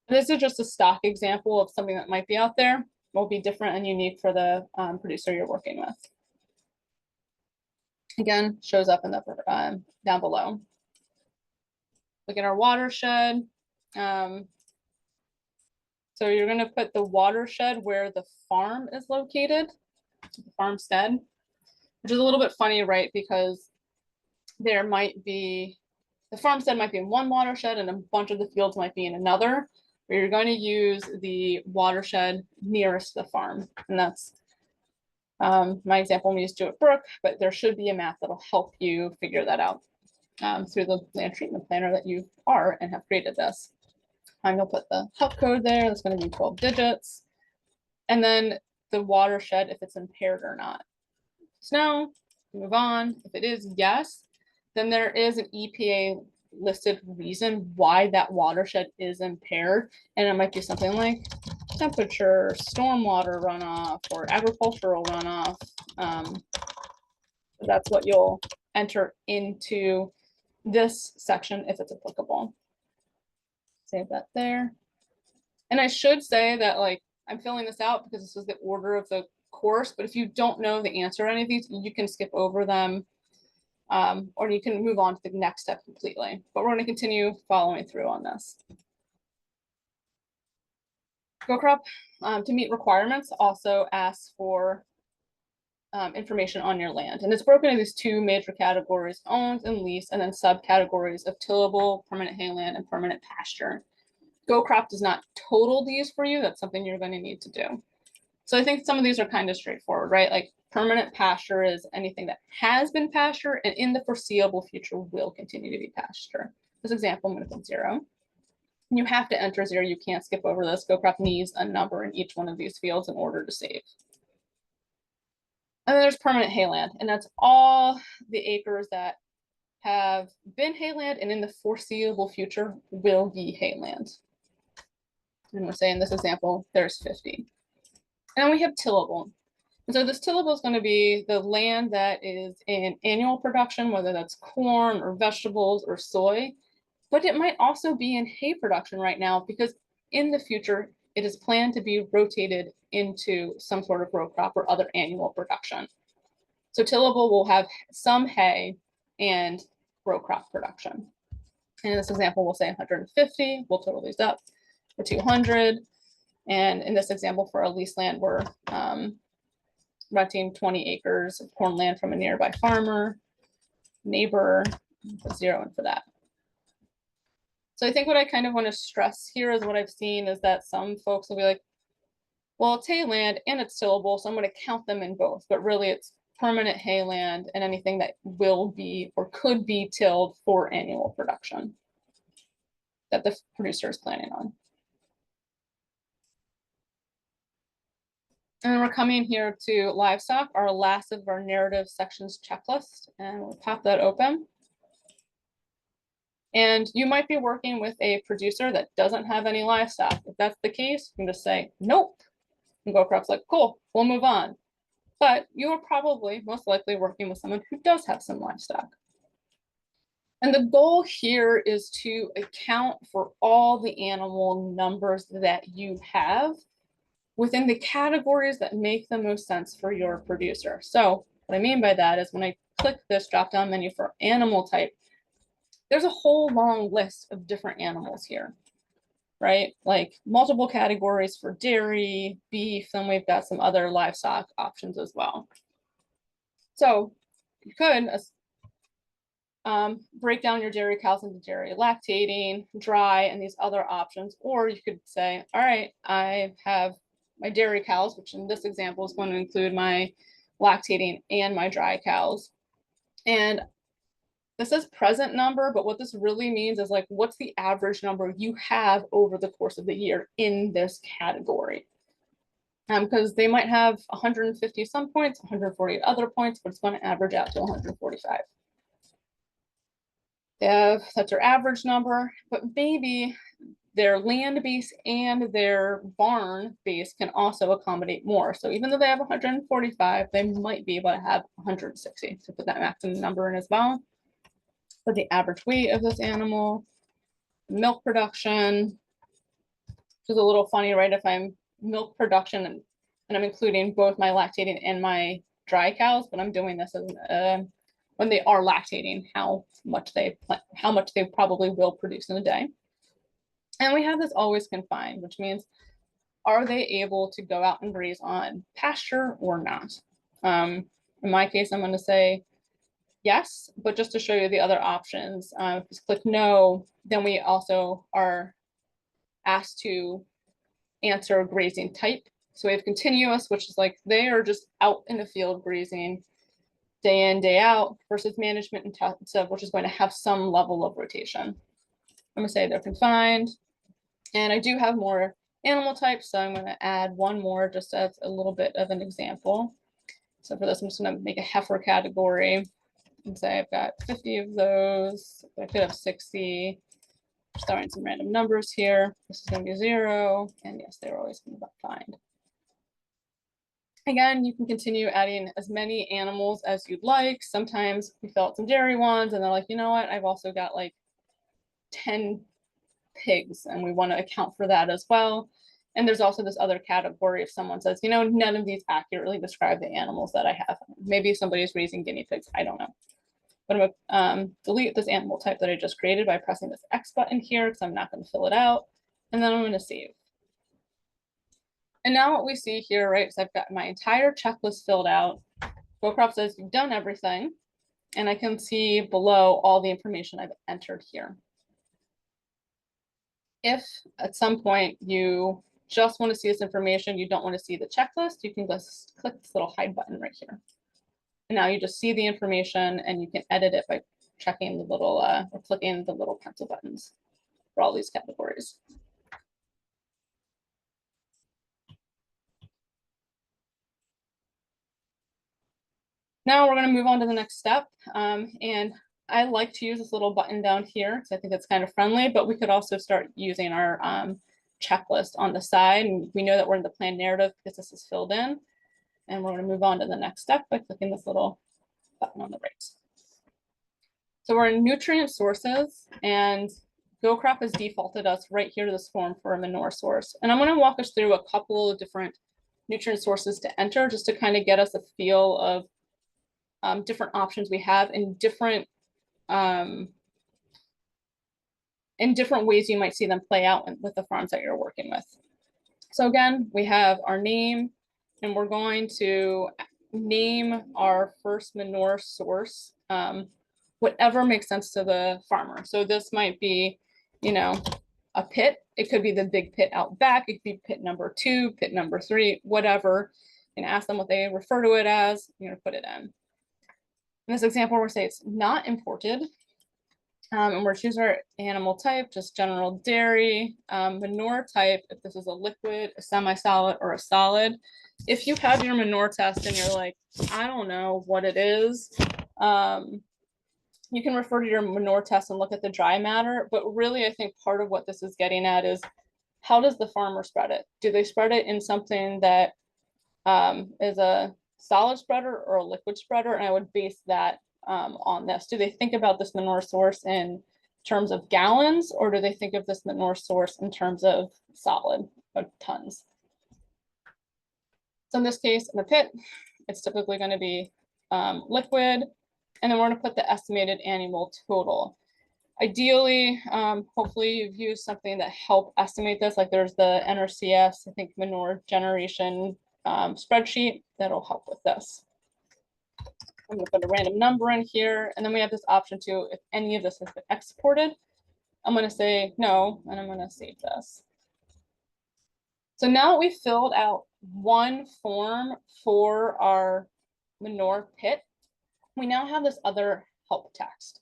This is just a stock example of something that might be out there. Will be different and unique for the producer you're working with. Again, shows up in the down below. Look at our watershed. So you're going to put the watershed where the farm is located, the farmstead, which is a little bit funny, right? Because there might be, the farmstead might be in one watershed and a bunch of the fields might be in another, where you're going to use the watershed nearest the farm. And that's my example when we use Do It Brook, but there should be a map that'll help you figure that out through the land treatment planner that you are and have created this. I'm gonna put the help code there. That's going to be 12 digits. And then the watershed, if it's impaired or not. So now move on. If it is yes, then there is an EPA listed reason why that watershed is impaired. And it might be something like temperature, stormwater runoff, or agricultural runoff. That's what you'll enter into this section if it's applicable. Save that there. And I should say that, like, I'm filling this out because this is the order of the course, but if you don't know the answer to any of these, you can skip over them, or you can move on to the next step completely. But we're going to continue following through on this. goCrop, to meet requirements, also asks for information on your land. And it's broken into these two major categories, owned and leased, and then subcategories of tillable, permanent hayland, and permanent pasture. goCrop does not total these for you. That's something you're going to need to do. So I think some of these are kind of straightforward, right? Like permanent pasture is anything that has been pasture and in the foreseeable future will continue to be pasture. This example, I'm going to put 0. You have to enter 0. You can't skip over this. goCrop needs a number in each one of these fields in order to save. And then there's permanent hayland, and that's all the acres that have been hayland and in the foreseeable future will be hayland. And we'll say in this example, there's 50. And then we have tillable. And so this tillable is going to be the land that is in annual production, whether that's corn or vegetables or soy, but it might also be in hay production right now because in the future, it is planned to be rotated into some sort of row crop or other annual production. So tillable will have some hay and row crop production. And in this example, we'll say 150. We'll total these up for 200. And in this example, for a leased land, we're renting 20 acres of corn land from a nearby farmer, neighbor, put 0 in for that. So I think what I kind of want to stress here is what I've seen is that some folks will be like, well, it's hayland and it's tillable, so I'm going to count them in both. But really, it's permanent hayland and anything that will be or could be tilled for annual production that the producer is planning on. And then we're coming here to livestock, our last of our narrative sections checklist, and we'll pop that open. And you might be working with a producer that doesn't have any livestock. If that's the case, you can just say, nope. And goCrop's like, cool, we'll move on. But you are probably most likely working with someone who does have some livestock. And the goal here is to account for all the animal numbers that you have within the categories that make the most sense for your producer. So what I mean by that is when I click this drop-down menu for animal type, there's a whole long list of different animals here, right? Like multiple categories for dairy, beef, and we've got some other livestock options as well. So you could break down your dairy cows into dairy lactating, dry, and these other options. Or you could say, all right, I have my dairy cows, which in this example is going to include my lactating and my dry cows. And this is present number, but what this really means is like, what's the average number you have over the course of the year in this category? Because they might have 150 some points, 140 other points, but it's going to average out to 145. That's their average number, but maybe their land base and their barn base can also accommodate more. So even though they have 145, they might be able to have 160 to put that maximum number in as well. But the average weight of this animal, milk production, which is a little funny, right? If I'm milk production and I'm including both my lactating and my dry cows, but I'm doing this as when they are lactating, how much they probably will produce in a day. And we have this always confined, which means, are they able to go out and graze on pasture or not? In my case, I'm going to say yes, but just to show you the other options, if you click no, then we also are asked to answer grazing type. So we have continuous, which is like they are just out in the field grazing day in, day out, versus management intensive, which is going to have some level of rotation. I'm gonna say they're confined. And I do have more animal types, so I'm gonna add one more just as a little bit of an example. So for this, I'm just gonna make a heifer category and say I've got 50 of those. I could have 60. Just throwing some random numbers here. This is gonna be 0, and yes, they're always gonna be confined. Again, you can continue adding as many animals as you'd like. Sometimes we fill out some dairy ones and they're like, you know what, I've also got like 10 pigs and we want to account for that as well. And there's also this other category if someone says, you know, none of these accurately describe the animals that I have. Maybe somebody's raising guinea pigs, I don't know. But I'm gonna delete this animal type that I just created by pressing this X button here because I'm not going to fill it out. And then I'm going to save. And now what we see here, right, is I've got my entire checklist filled out. goCrop says you've done everything. And I can see below all the information I've entered here. If at some point you just want to see this information, you don't want to see the checklist, you can just click this little hide button right here. And now you just see the information and you can edit it by checking the little or clicking the little pencil buttons for all these categories. Now we're going to move on to the next step. And I like to use this little button down here because I think it's kind of friendly, but we could also start using our checklist on the side. And we know that we're in the plan narrative because this is filled in. And we're going to move on to the next step by clicking this little button on the right. So we're in nutrient sources, and goCrop has defaulted us right here to this form for a manure source. And I'm going to walk us through a couple of different nutrient sources to enter just to kind of get us a feel of different options we have in different ways you might see them play out with the farms that you're working with. So again, we have our name, and we're going to name our first manure source whatever makes sense to the farmer. So this might be, you know, a pit. It could be the big pit out back. It could be pit number 2, pit number 3, whatever. And ask them what they refer to it as. You're gonna put it in. In this example, we're saying it's not imported. And we're choosing our animal type, just general dairy, manure type, if this is a liquid, a semi-solid, or a solid. If you have your manure test and you're like, I don't know what it is, you can refer to your manure test and look at the dry matter. But really, I think part of what this is getting at is, how does the farmer spread it? Do they spread it in something that is a solid spreader or a liquid spreader? And I would base that on this? Do they think about this manure source in terms of gallons, or do they think of this manure source in terms of solid or tons? So in this case, in the pit, it's typically going to be liquid, and then we're going to put the estimated annual total. Ideally, hopefully you've used something that help estimate this, like there's the NRCS, I think, manure generation spreadsheet that'll help with this. I'm going to put a random number in here, and then we have this option too, if any of this has been exported. I'm going to say no, and I'm going to save this. So now we filled out one form for our manure pit. We now have this other help text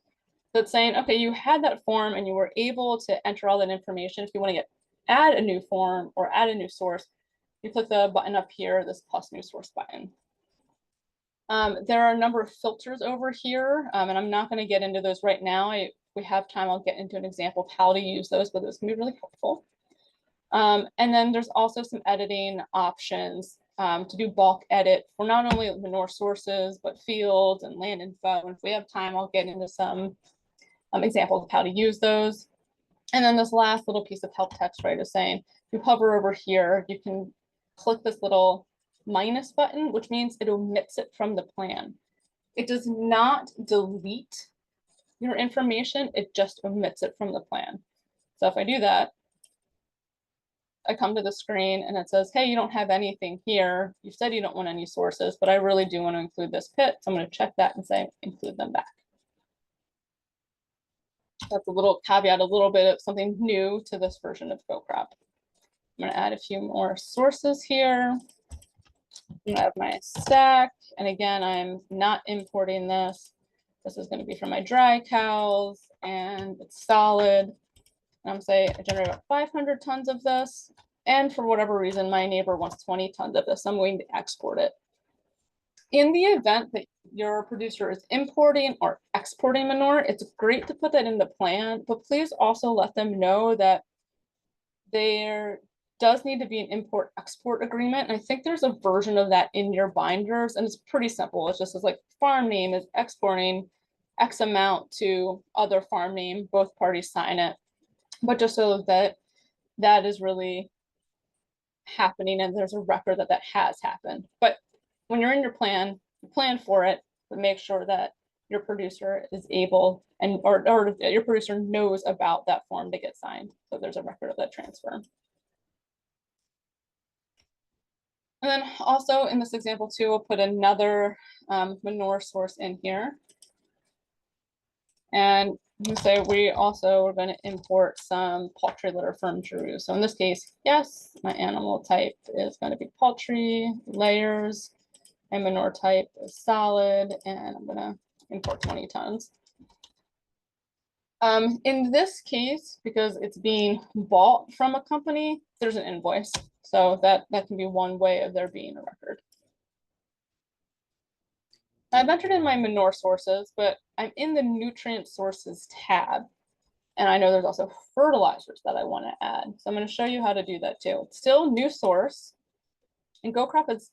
that's saying, okay, you had that form and you were able to enter all that information. If you want to add a new form or add a new source, you click the button up here, this plus new source button. There are a number of filters over here, and I'm not going to get into those right now. If we have time, I'll get into an example of how to use those, but those can be really helpful. And then there's also some editing options to do bulk edit for not only manure sources, but fields and land info. And if we have time, I'll get into some examples of how to use those. And then this last little piece of help text, right, is saying, if you hover over here, you can click this little minus button, which means it omits it from the plan. It does not delete your information, it just omits it from the plan. So if I do that, I come to the screen and it says, hey, you don't have anything here. You said you don't want any sources, but I really do want to include this pit. So I'm going to check that and say, include them back. That's a little caveat, a little bit of something new to this version of goCrop. I'm going to add a few more sources here. I have my stack, and again, I'm not importing this. This is going to be for my dry cows, and it's solid. And I'm saying I generate about 500 tons of this, and for whatever reason, my neighbor wants 20 tons of this. So I'm going to export it. In the event that your producer is importing or exporting manure, it's great to put that in the plan, but please also let them know that there does need to be an import-export agreement. And I think there's a version of that in your binders, and it's pretty simple. It's just as like farm name is exporting X amount to other farm name, both parties sign it. But just so that that is really happening and there's a record that that has happened. But when you're in your plan, you plan for it, but make sure that your producer is able and or your producer knows about that form to get signed. So there's a record of that transfer. And then also in this example too, we'll put another manure source in here. And you say we also are going to import some poultry litter from Giroux. So in this case, yes, my animal type is going to be poultry, layers, and manure type is solid, and I'm going to import 20 tons. In this case, because it's being bought from a company, there's an invoice. So that can be one way of there being a record. I've entered in my manure sources, but I'm in the nutrient sources tab. And I know there's also fertilizers that I want to add. So I'm going to show you how to do that too. It's still new source. And goCrop is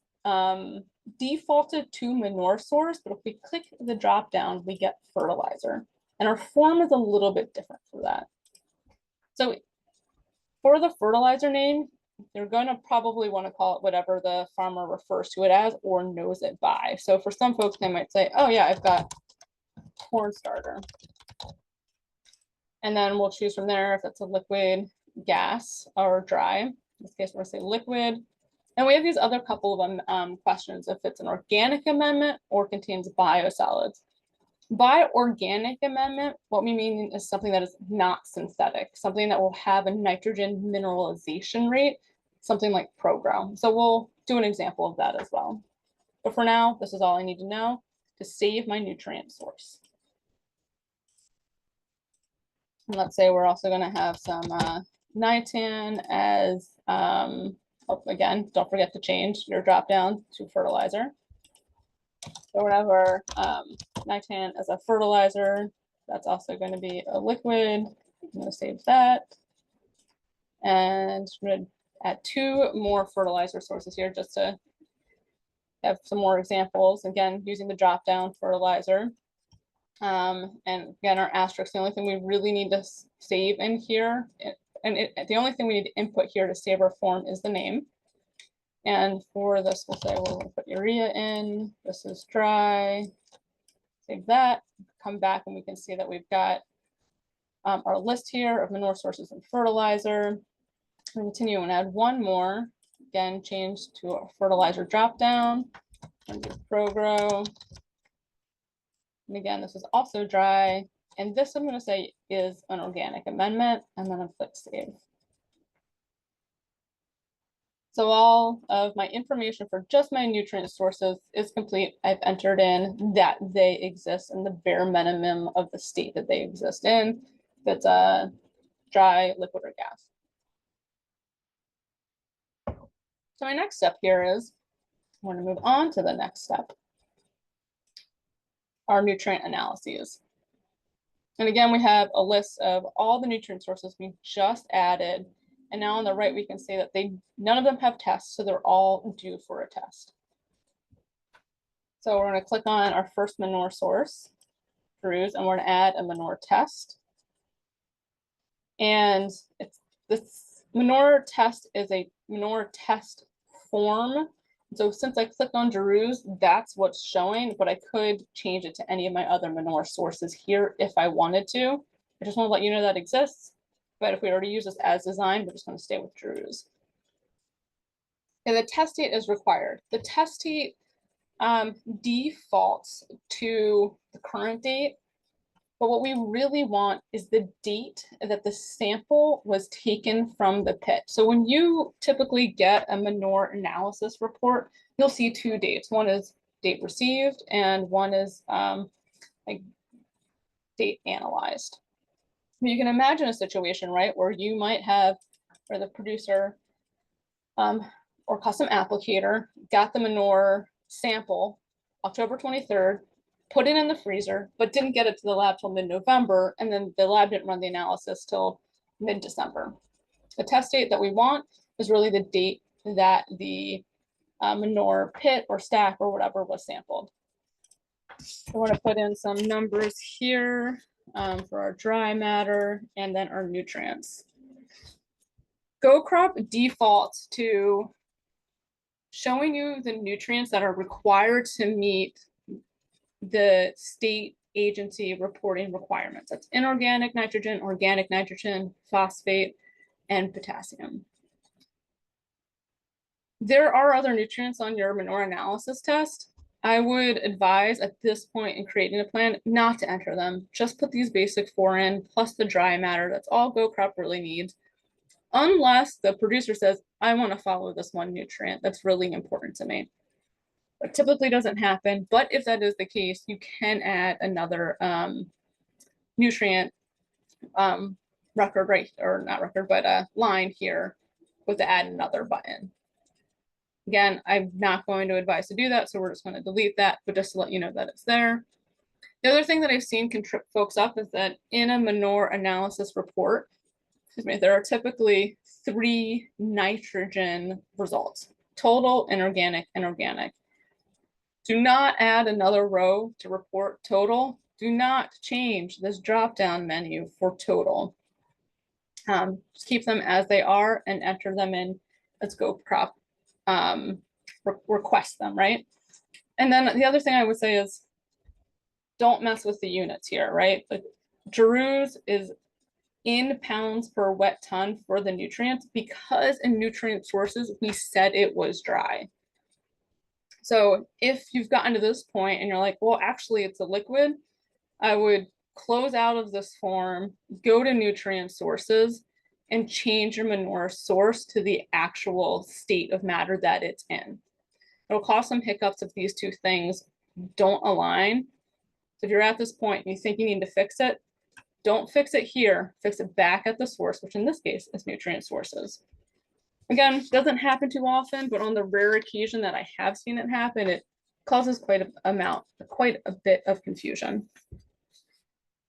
defaulted to manure source, but if we click the drop down, we get fertilizer. And our form is a little bit different for that. So for the fertilizer name, you're going to probably want to call it whatever the farmer refers to it as or knows it by. So for some folks, they might say, oh yeah, I've got corn starter. And then we'll choose from there if it's a liquid, gas, or dry. In this case, we're going to say liquid. And we have these other couple of questions if it's an organic amendment or contains biosolids. By organic amendment, what we mean is something that is not synthetic, something that will have a nitrogen mineralization rate, something like ProGrow. So we'll do an example of that as well. But for now, this is all I need to know to save my nutrient source. And let's say we're also going to have some nitan as, again, don't forget to change your drop down to fertilizer. So whatever, nitan as a fertilizer, that's also going to be a liquid. I'm going to save that. And I'm going to add 2 more fertilizer sources here just to have some more examples. Again, using the drop down fertilizer. And again, our asterisk, the only thing we really need to save in here, the only thing we need to input here to save our form is the name. And for this, we'll say we'll put urea in, this is dry, save that, come back and we can see that we've got our list here of manure sources and fertilizer. We'll continue and add one more, again, change to a fertilizer dropdown, and do ProGrow. And again, this is also dry. And this I'm going to say is an organic amendment, and then I'll click save. So all of my information for just my nutrient sources is complete. I've entered in that they exist in the bare minimum of the state that they exist in. That's a dry, liquid, or gas. So my next step here is I want to move on to the next step, our nutrient analyses. And again, we have a list of all the nutrient sources we just added. And now on the right, we can see that none of them have tests, so they're all due for a test. So we're going to click on our first manure source, Drew's, and we're going to add a manure test. And this manure test is a manure test form. So since I clicked on Drew's, that's what's showing, but I could change it to any of my other manure sources here if I wanted to. I just want to let you know that exists. But if we already use this as designed, we're just going to stay with Drew's. And the test date is required. The test date defaults to the current date. But what we really want is the date that the sample was taken from the pit. So when you typically get a manure analysis report, you'll see two dates. One is date received and one is like date analyzed. You can imagine a situation, right, where you might have, or the producer or custom applicator got the manure sample October 23rd, put it in the freezer, but didn't get it to the lab till mid-November, and then the lab didn't run the analysis till mid-December. The test date that we want is really the date that the manure pit or stack or whatever was sampled. I want to put in some numbers here for our dry matter and then our nutrients. goCrop defaults to showing you the nutrients that are required to meet the state agency reporting requirements. That's inorganic nitrogen, organic nitrogen, phosphate, and potassium. There are other nutrients on your manure analysis test. I would advise at this point in creating a plan not to enter them. Just put these basic 4 in plus the dry matter. That's all goCrop really needs. Unless the producer says, I want to follow this one nutrient that's really important to me. It typically doesn't happen, but if that is the case, you can add another nutrient record, right, or not record, but a line here with the add another button. Again, I'm not going to advise to do that, so we're just going to delete that, but just to let you know that it's there. The other thing that I've seen can trip folks up is that in a manure analysis report, excuse me, there are typically 3 nitrogen results: total, inorganic, and organic. Do not add another row to report total. Do not change this drop-down menu for total. Just keep them as they are and enter them in as goCrop. Request them, right? And then the other thing I would say is don't mess with the units here, right? Like Drew's is in pounds per wet ton for the nutrients because in nutrient sources we said it was dry. So if you've gotten to this point and you're like, well, actually it's a liquid, I would close out of this form, go to nutrient sources, and change your manure source to the actual state of matter that it's in. It'll cause some hiccups if these two things don't align. So if you're at this point and you think you need to fix it, don't fix it here, fix it back at the source, which in this case is nutrient sources. Again, doesn't happen too often, but on the rare occasion that I have seen it happen, it causes quite a bit of confusion.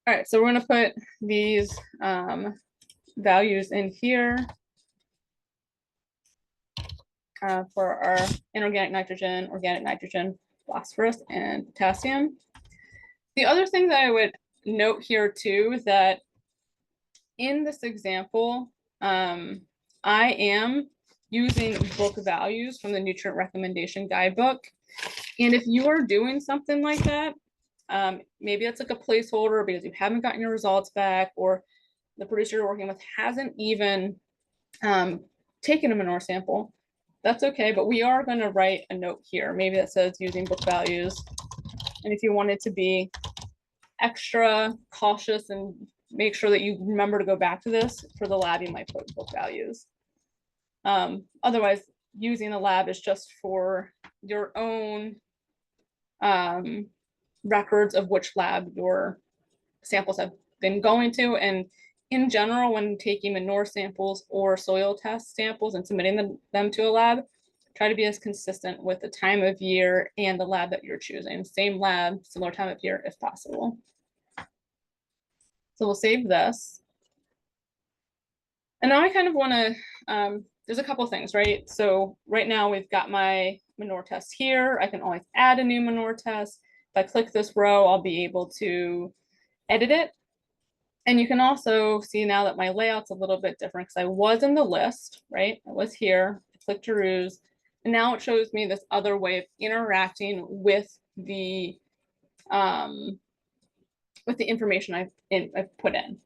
All right, so we're going to put these values in here for our inorganic nitrogen, organic nitrogen, phosphorus, and potassium. The other thing that I would note here too is that in this example, I am using book values from the nutrient recommendation guidebook. And if you are doing something like that, maybe it's like a placeholder because you haven't gotten your results back, or the producer you're working with hasn't even taken a manure sample, that's okay. But we are going to write a note here, maybe that says using book values. And if you wanted to be extra cautious and make sure that you remember to go back to this for the lab, you might put book values. Otherwise, using a lab is just for your own records of which lab your samples have been going to. And in general, when taking manure samples or soil test samples and submitting them to a lab, try to be as consistent with the time of year and the lab that you're choosing. Same lab, similar time of year if possible. So we'll save this. And now I kind of want to, there's a couple things, right? So right now we've got my manure test here. I can always add a new manure test. If I click this row, I'll be able to edit it. And you can also see now that my layout's a little bit different because I was in the list, right? I was here, I clicked Peruse, and now it shows me this other way of interacting with the information I've put in.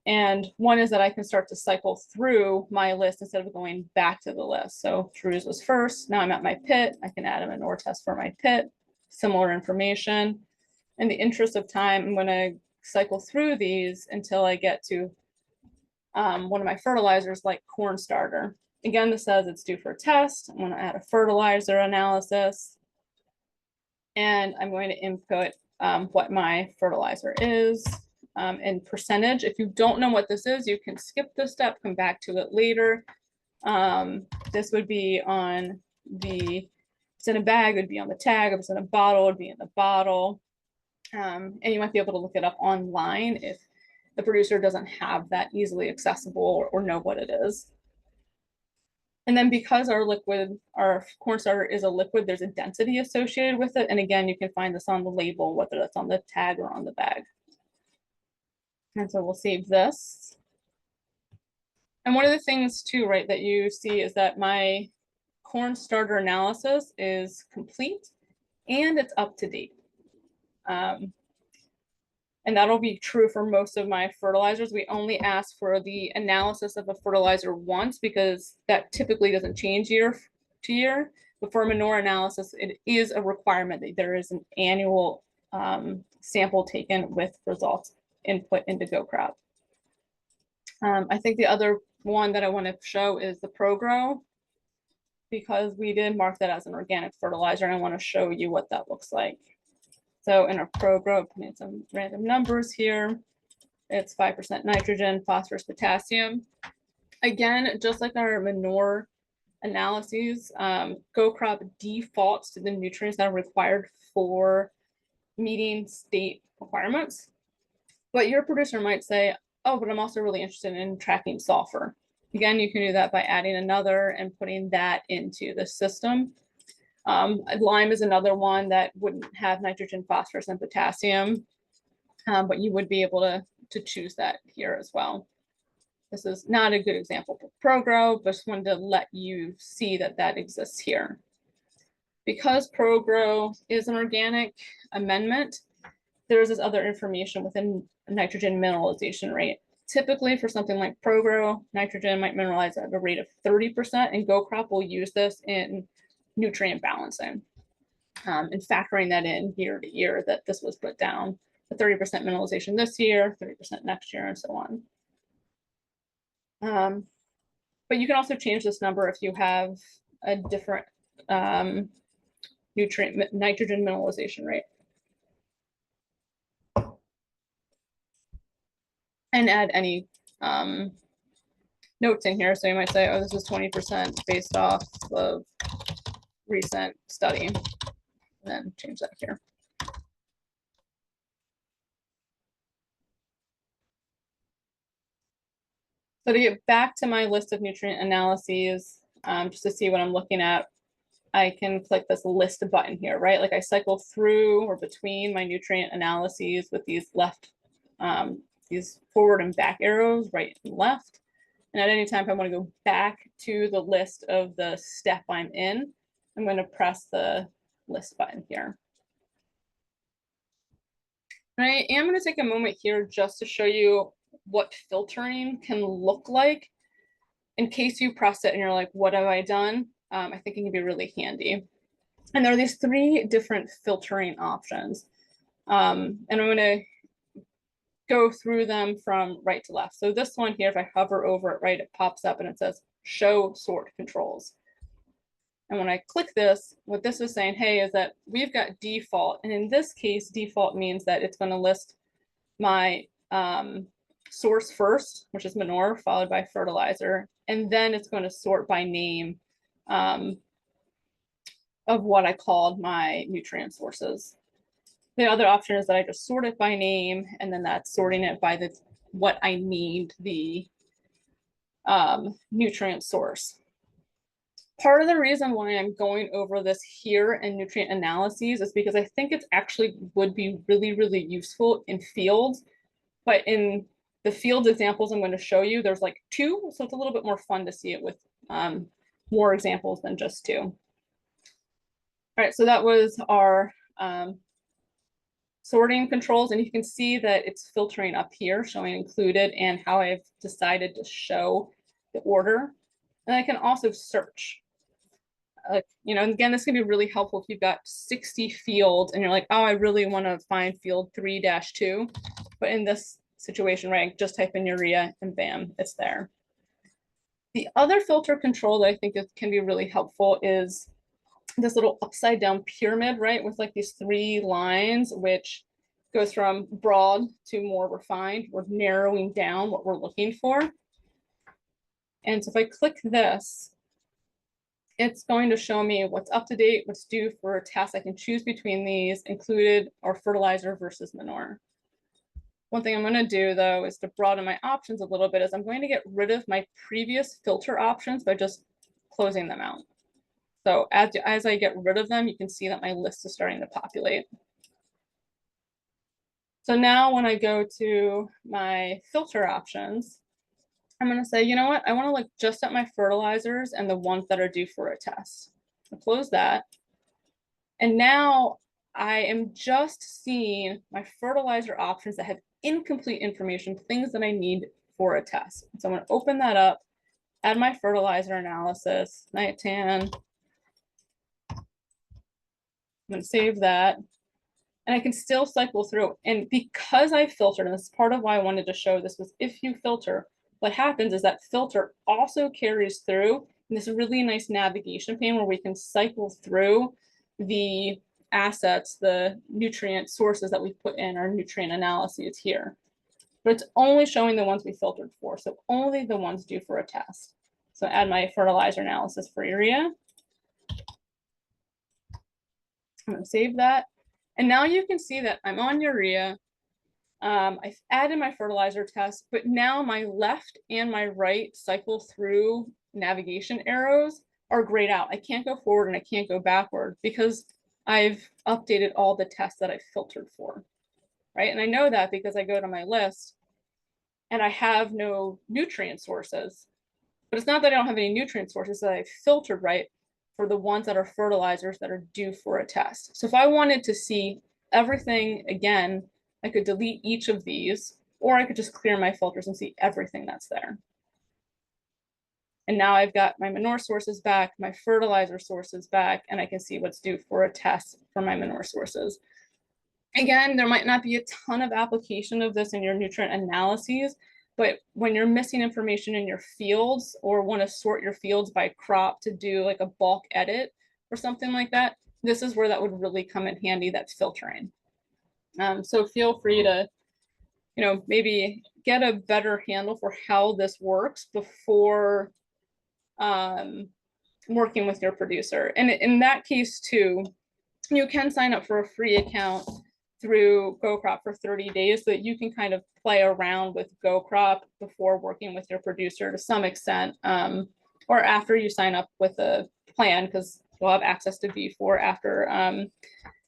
And one is that I can start to cycle through my list instead of going back to the list. So Peruse was first, now I'm at my pit. I can add a manure test for my pit, similar information. In the interest of time, I'm gonna cycle through these until I get to one of my fertilizers like corn starter. Again, this says it's due for a test. I'm going to add a fertilizer analysis. And I'm going to input what my fertilizer is in percentage. If you don't know what this is, you can skip this step, come back to it later. This would be on the, if it's in a bag, it would be on the tag. If it's in a bottle, it would be in the bottle. And you might be able to look it up online if the producer doesn't have that easily accessible or know what it is. And then because our liquid, our corn starter is a liquid, there's a density associated with it. And again, you can find this on the label, whether that's on the tag or on the bag. And so we'll save this. And one of the things too, right, that you see is that my corn starter analysis is complete and it's up to date. And that'll be true for most of my fertilizers. We only ask for the analysis of a fertilizer once because that typically doesn't change year to year. But for manure analysis, it is a requirement that there is an annual sample taken with results input into goCrop. I think the other one that I want to show is the ProGrow, because we did mark that as an organic fertilizer, and I want to show you what that looks like. So in our ProGrow, putting some random numbers here, it's 5% nitrogen, phosphorus, potassium. Again, just like our manure analyses, goCrop defaults to the nutrients that are required for meeting state requirements. But your producer might say, oh, but I'm also really interested in tracking sulfur. Again, you can do that by adding another and putting that into the system. Lime is another one that wouldn't have nitrogen, phosphorus, and potassium, but you would be able to choose that here as well. This is not a good example for ProGrow, but just wanted to let you see that that exists here. Because ProGrow is an organic amendment, there's this other information within nitrogen mineralization rate. Typically for something like ProGrow, nitrogen might mineralize at a rate of 30%, and goCrop will use this in nutrient balancing and factoring that in year to year that this was put down, the 30% mineralization this year, 30% next year, and so on. But you can also change this number if you have a different nutrient nitrogen mineralization rate. And add any notes in here. So you might say, oh, this is 20% based off of recent study, and then change that here. So to get back to my list of nutrient analyses, just to see what I'm looking at, I can click this list button here, right? Like I cycle through or between my nutrient analyses with these these forward and back arrows, right and left. And at any time, if I want to go back to the list of the step I'm in, I'm going to press the list button here. And I am going to take a moment here just to show you what filtering can look like in case you press it and you're like, what have I done? I think it can be really handy. And there are these 3 different filtering options. And I'm going to go through them from right to left. So this one here, if I hover over it, right, it pops up and it says show sort controls. And when I click this, what this is saying, hey, is that we've got default. And in this case, default means that it's going to list my source first, which is manure, followed by fertilizer. And then it's going to sort by name of what I called my nutrient sources. The other option is that I just sort it by name, and then that's sorting it by the what I need the nutrient source. Part of the reason why I'm going over this here in nutrient analyses is because I think it's actually would be really, really useful in fields. But in the fields examples I'm going to show you, there's like 2, so it's a little bit more fun to see it with more examples than just 2. All right, so that was our sorting controls, and you can see that it's filtering up here, showing included and how I've decided to show the order. And I can also search. You know, and again, this can be really helpful if you've got 60 fields and you're like, oh, I really want to find field 3-2. But in this situation, right, just type in urea and bam, it's there. The other filter control that I think can be really helpful is this little upside down pyramid, right, with like these 3 lines, which goes from broad to more refined. We're narrowing down what we're looking for. And so if I click this, it's going to show me what's up to date, what's due for a test. I can choose between these, included or fertilizer versus manure. One thing I'm going to do though is to broaden my options a little bit, is I'm going to get rid of my previous filter options by just closing them out. So as I get rid of them, you can see that my list is starting to populate. So now when I go to my filter options, I'm going to say, you know what, I want to look just at my fertilizers and the ones that are due for a test. I'll close that. And now I am just seeing my fertilizer options that have incomplete information, things that I need for a test. So I'm going to open that up, add my fertilizer analysis, nightan. I'm going to save that. And I can still cycle through. And because I filtered, and this is part of why I wanted to show this, was if you filter, what happens is that filter also carries through this really nice navigation pane where we can cycle through the assets, the nutrient sources that we put in our nutrient analyses here. But it's only showing the ones we filtered for, so only the ones due for a test. So add my fertilizer analysis for urea. I'm going to save that. And now you can see that I'm on urea. I've added my fertilizer test, but now my left and my right cycle through navigation arrows are grayed out. I can't go forward and I can't go backward because I've updated all the tests that I've filtered for, right? And I know that because I go to my list and I have no nutrient sources, but it's not that I don't have any nutrient sources that I've filtered right for the ones that are fertilizers that are due for a test. So if I wanted to see everything again, I could delete each of these, or I could just clear my filters and see everything that's there. And now I've got my manure sources back, my fertilizer sources back, and I can see what's due for a test for my manure sources. Again, there might not be a ton of application of this in your nutrient analyses, but when you're missing information in your fields or want to sort your fields by crop to do like a bulk edit or something like that, this is where that would really come in handy, that's filtering. So feel free to, you know, maybe get a better handle for how this works before working with your producer. And in that case too, you can sign up for a free account through goCrop for 30 days so that you can kind of play around with goCrop before working with your producer to some extent, or after you sign up with a plan, because you'll have access to V4 after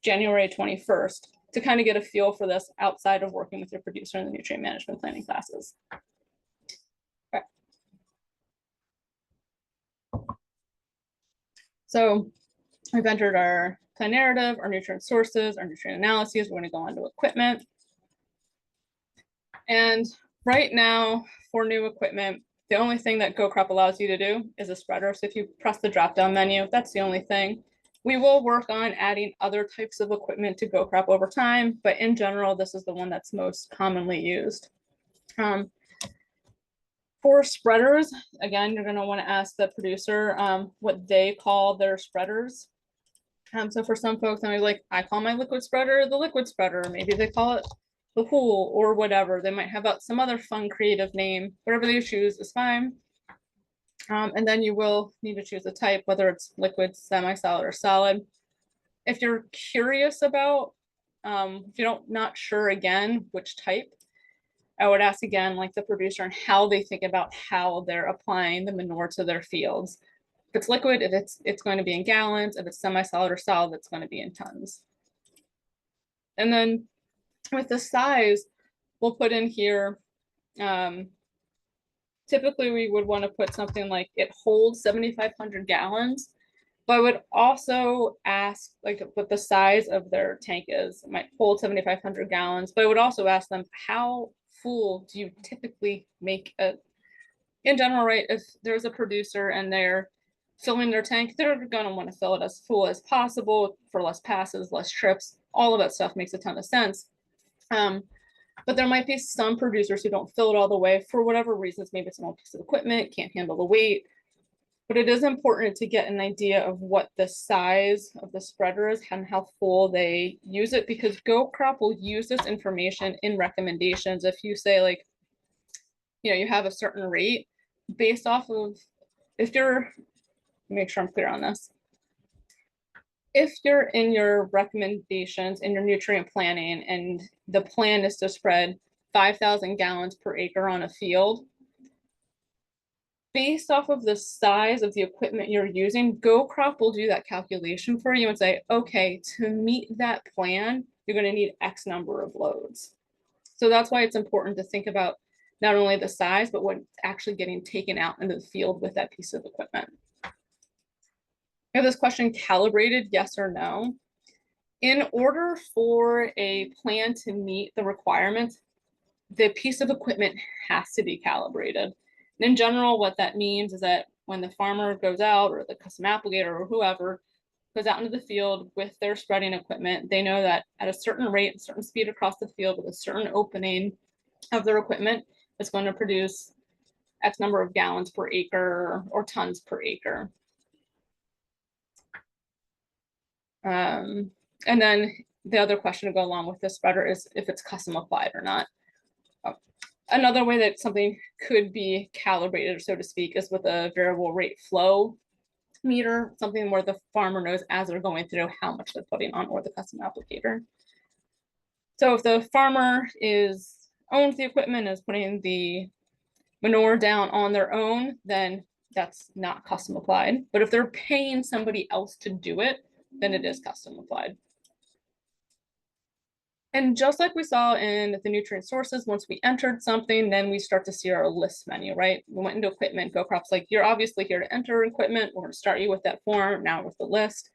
January 21st to kind of get a feel for this outside of working with your producer in the nutrient management planning classes. Okay. So we've entered our plan narrative, our nutrient sources, our nutrient analyses. We're going to go on to equipment. And right now for new equipment, the only thing that goCrop allows you to do is a spreader. So if you press the drop-down menu, that's the only thing. We will work on adding other types of equipment to goCrop over time, but in general, this is the one that's most commonly used. For spreaders, again, you're going to want to ask the producer what they call their spreaders. So for some folks, I'm like, I call my liquid spreader the liquid spreader. Maybe they call it the pool or whatever. They might have some other fun creative name. Whatever they choose is fine. And then you will need to choose a type, whether it's liquid, semi-solid, or solid. If you're curious about, if you're not sure again which type, I would ask again, like the producer, and how they think about how they're applying the manure to their fields. If it's liquid, if it's going to be in gallons. If it's semi-solid or solid, it's going to be in tons. And then with the size, we'll put in here, typically we would want to put something like it holds 7,500 gallons, but I would also ask like what the size of their tank is. It might hold 7,500 gallons, but I would also ask them, how full do you typically make it? In general, right, if there's a producer and they're filling their tank, they're going to want to fill it as full as possible for less passes, less trips. All of that stuff makes a ton of sense. But there might be some producers who don't fill it all the way for whatever reasons. Maybe it's an old piece of equipment, can't handle the weight. But it is important to get an idea of what the size of the spreader is and how full they use it, because goCrop will use this information in recommendations. If you say like, you have a certain rate based off of, if you're, make sure I'm clear on this. If you're in your recommendations in your nutrient planning and the plan is to spread 5,000 gallons per acre on a field, based off of the size of the equipment you're using, goCrop will do that calculation for you and say, okay, to meet that plan, you're going to need X number of loads. So that's why it's important to think about not only the size, but what's actually getting taken out into the field with that piece of equipment. I have this question calibrated, yes or no. In order for a plan to meet the requirements, the piece of equipment has to be calibrated. And in general, what that means is that when the farmer goes out, or the custom applicator or whoever goes out into the field with their spreading equipment, they know that at a certain rate, a certain speed across the field with a certain opening of their equipment, it's going to produce X number of gallons per acre or tons per acre. And then the other question to go along with this spreader is if it's custom applied or not. Another way that something could be calibrated, so to speak, is with a variable rate flow meter, something where the farmer knows as they're going through how much they're putting on, or the custom applicator. So if the farmer owns the equipment, is putting the manure down on their own, then that's not custom applied. But if they're paying somebody else to do it, then it is custom applied. And just like we saw in the nutrient sources, once we entered something, then we start to see our list menu, right? We went into equipment, goCrop's like, you're obviously here to enter equipment. We're going to start you with that form, now with the list.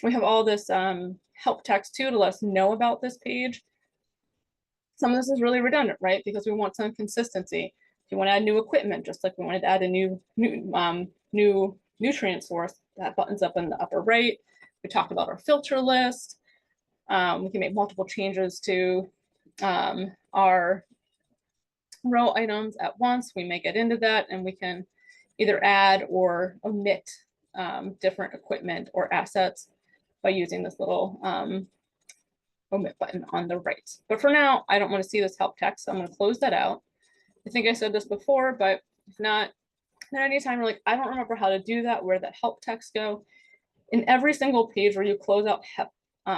We have all this help text too to let us know about this page. Some of this is really redundant, right? Because we want some consistency. If you want to add new equipment, just like we wanted to add a new nutrient source, that button's up in the upper right. We talked about our filter list. We can make multiple changes to our row items at once. We may get into that, and we can either add or omit different equipment or assets by using this little omit button on the right. But for now, I don't want to see this help text, so I'm going to close that out. I think I said this before, but if not, then anytime you're like, I don't remember how to do that, where that help text go. In every single page where you close out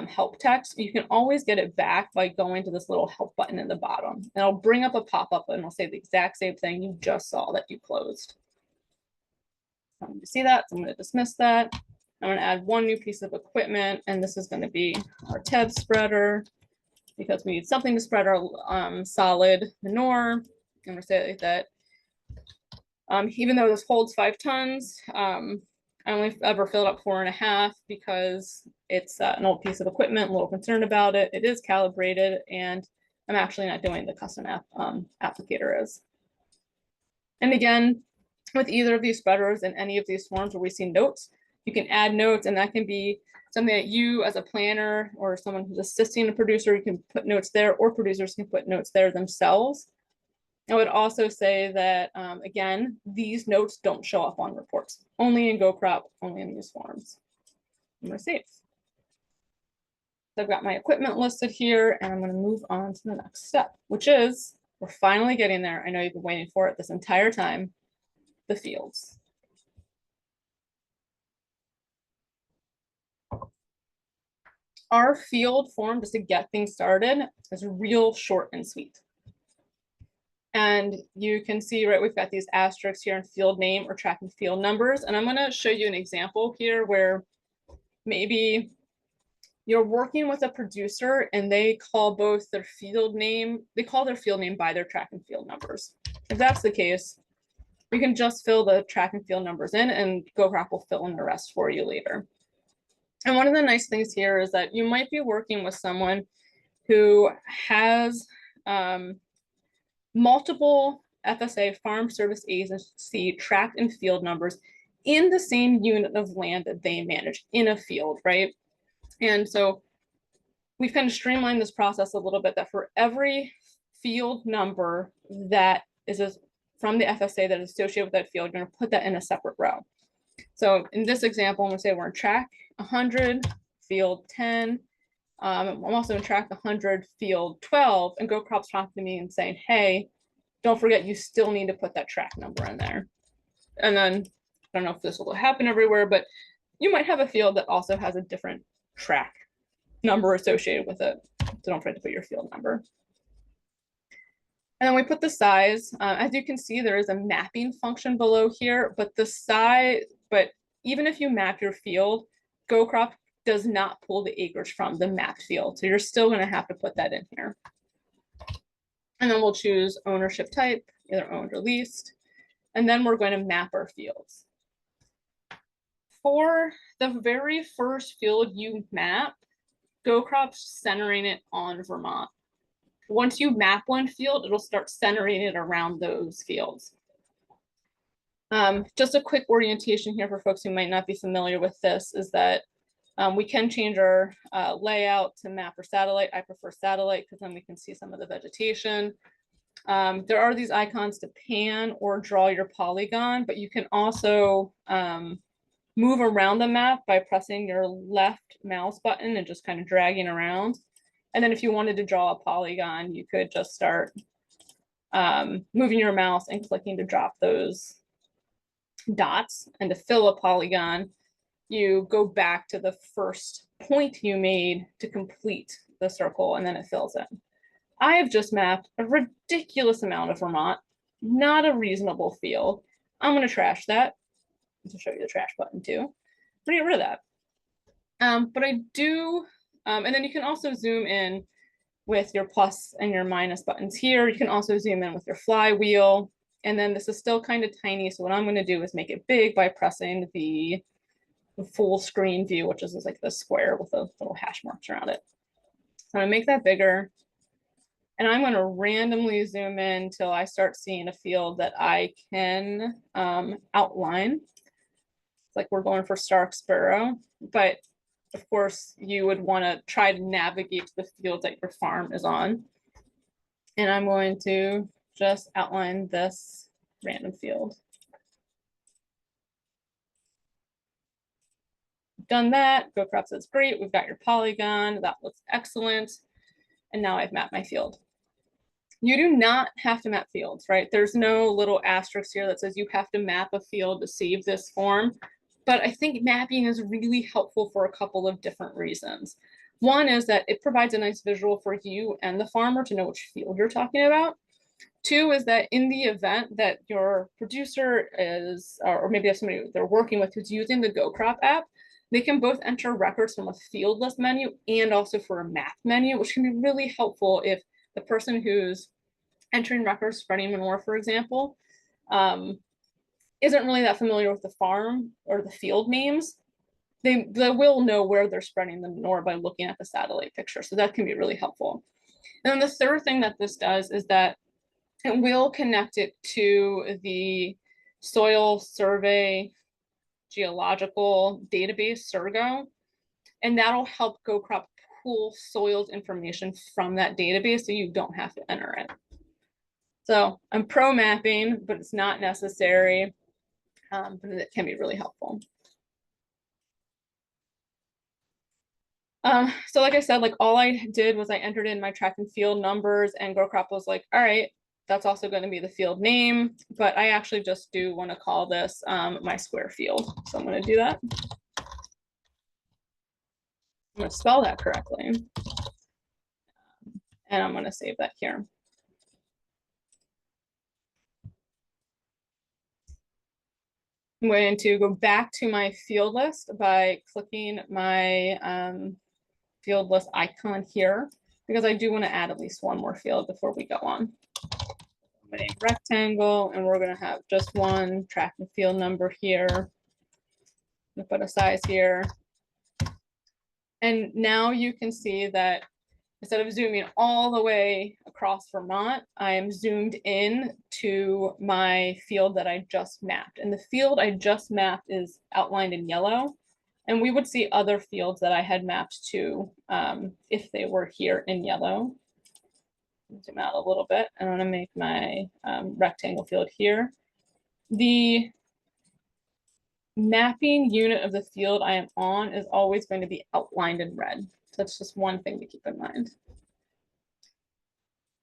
help text, you can always get it back by going to this little help button in the bottom. And it'll bring up a pop-up and it'll say the exact same thing you just saw that you closed. You see that? So I'm going to dismiss that. I'm gonna add one new piece of equipment, and this is gonna be our TEV spreader, because we need something to spread our solid manure. I'm gonna say it like that. Even though this holds 5 tons, I only ever filled up 4.5 because it's an old piece of equipment. I'm a little concerned about it. It is calibrated, and I'm actually not doing the custom applicator is. And again, with either of these spreaders and any of these forms where we see notes, you can add notes, and that can be something that you as a planner or someone who's assisting a producer, you can put notes there, or producers can put notes there themselves. I would also say that, again, these notes don't show up on reports, only in goCrop, only in these forms. I'm gonna save. So I've got my equipment listed here, and I'm gonna move on to the next step, which is, we're finally getting there. I know you've been waiting for it this entire time, the fields. Our field form, just to get things started, is real short and sweet. And you can see, right, we've got these asterisks here in field name or track and field numbers. And I'm going to show you an example here where maybe you're working with a producer and they call both their field name, they call their field name by their track and field numbers. If that's the case, we can just fill the track and field numbers in, and goCrop will fill in the rest for you later. And one of the nice things here is that you might be working with someone who has multiple FSA, Farm Service Agency, tract and field numbers in the same unit of land that they manage in a field, right? And so we've kind of streamlined this process a little bit, that for every field number that is from the FSA that is associated with that field, you're going to put that in a separate row. So in this example, I'm going to say we're in track 100, field 10. I'm also in track 100, field 12, and goCrop's talking to me and saying, hey, don't forget, you still need to put that track number in there. And then, I don't know if this will happen everywhere, but you might have a field that also has a different track number associated with it. So don't forget to put your field number. And then we put the size. As you can see, there is a mapping function below here, but the size, but even if you map your field, goCrop does not pull the acreage from the mapped field. So you're still going to have to put that in here. And then we'll choose ownership type, either owned or leased. And then we're going to map our fields. For the very first field you map, goCrop's centering it on Vermont. Once you map one field, it'll start centering it around those fields. Just a quick orientation here for folks who might not be familiar with this is that we can change our layout to map or satellite. I prefer satellite because then we can see some of the vegetation. There are these icons to pan or draw your polygon, but you can also move around the map by pressing your left mouse button and just kind of dragging around. And then if you wanted to draw a polygon, you could just start moving your mouse and clicking to drop those dots. And to fill a polygon, you go back to the first point you made to complete the circle, and then it fills in. I have just mapped a ridiculous amount of Vermont, not a reasonable field. I'm going to trash that. To show you the trash button too. I'm going to get rid of that. But I do, and then you can also zoom in with your plus and your minus buttons here. You can also zoom in with your flywheel. And then this is still kind of tiny. So what I'm going to do is make it big by pressing the full screen view, which is like the square with the little hash marks around it. So I'm going to make that bigger. And I'm going to randomly zoom in until I start seeing a field that I can outline. It's like we're going for Stark Sparrow, but of course you would want to try to navigate to the field that your farm is on. And I'm going to just outline this random field. Done that, goCrop says great, we've got your polygon, that looks excellent. And now I've mapped my field. You do not have to map fields, right? There's no little asterisk here that says you have to map a field to save this form. But I think mapping is really helpful for a couple of different reasons. One is that it provides a nice visual for you and the farmer to know which field you're talking about. Two is that in the event that your producer is, or maybe if somebody they're working with who's using the goCrop app, they can both enter records from a field list menu and also for a map menu, which can be really helpful if the person who's entering records, spreading manure, for example, isn't really that familiar with the farm or the field names. They will know where they're spreading the manure by looking at the satellite picture. So that can be really helpful. And then the third thing that this does is that it will connect it to the soil survey geological database, Surgo, and that'll help goCrop pull soils information from that database so you don't have to enter it. So I'm pro mapping, but it's not necessary, but it can be really helpful. So like I said, like all I did was I entered in my track and field numbers, and goCrop was like, all right, that's also going to be the field name, but I actually just do want to call this my square field. So I'm going to do that. I'm going to spell that correctly. And I'm going to save that here. I'm going to go back to my field list by clicking my field list icon here, because I do want to add at least one more field before we go on. I'm going to rectangle, and we're going to have just one track and field number here. I'm going to put a size here. And now you can see that instead of zooming all the way across Vermont, I am zoomed in to my field that I just mapped. And the field I just mapped is outlined in yellow. And we would see other fields that I had mapped to if they were here in yellow. Zoom out a little bit. I'm going to make my rectangle field here. The mapping unit of the field I am on is always going to be outlined in red. So that's just one thing to keep in mind.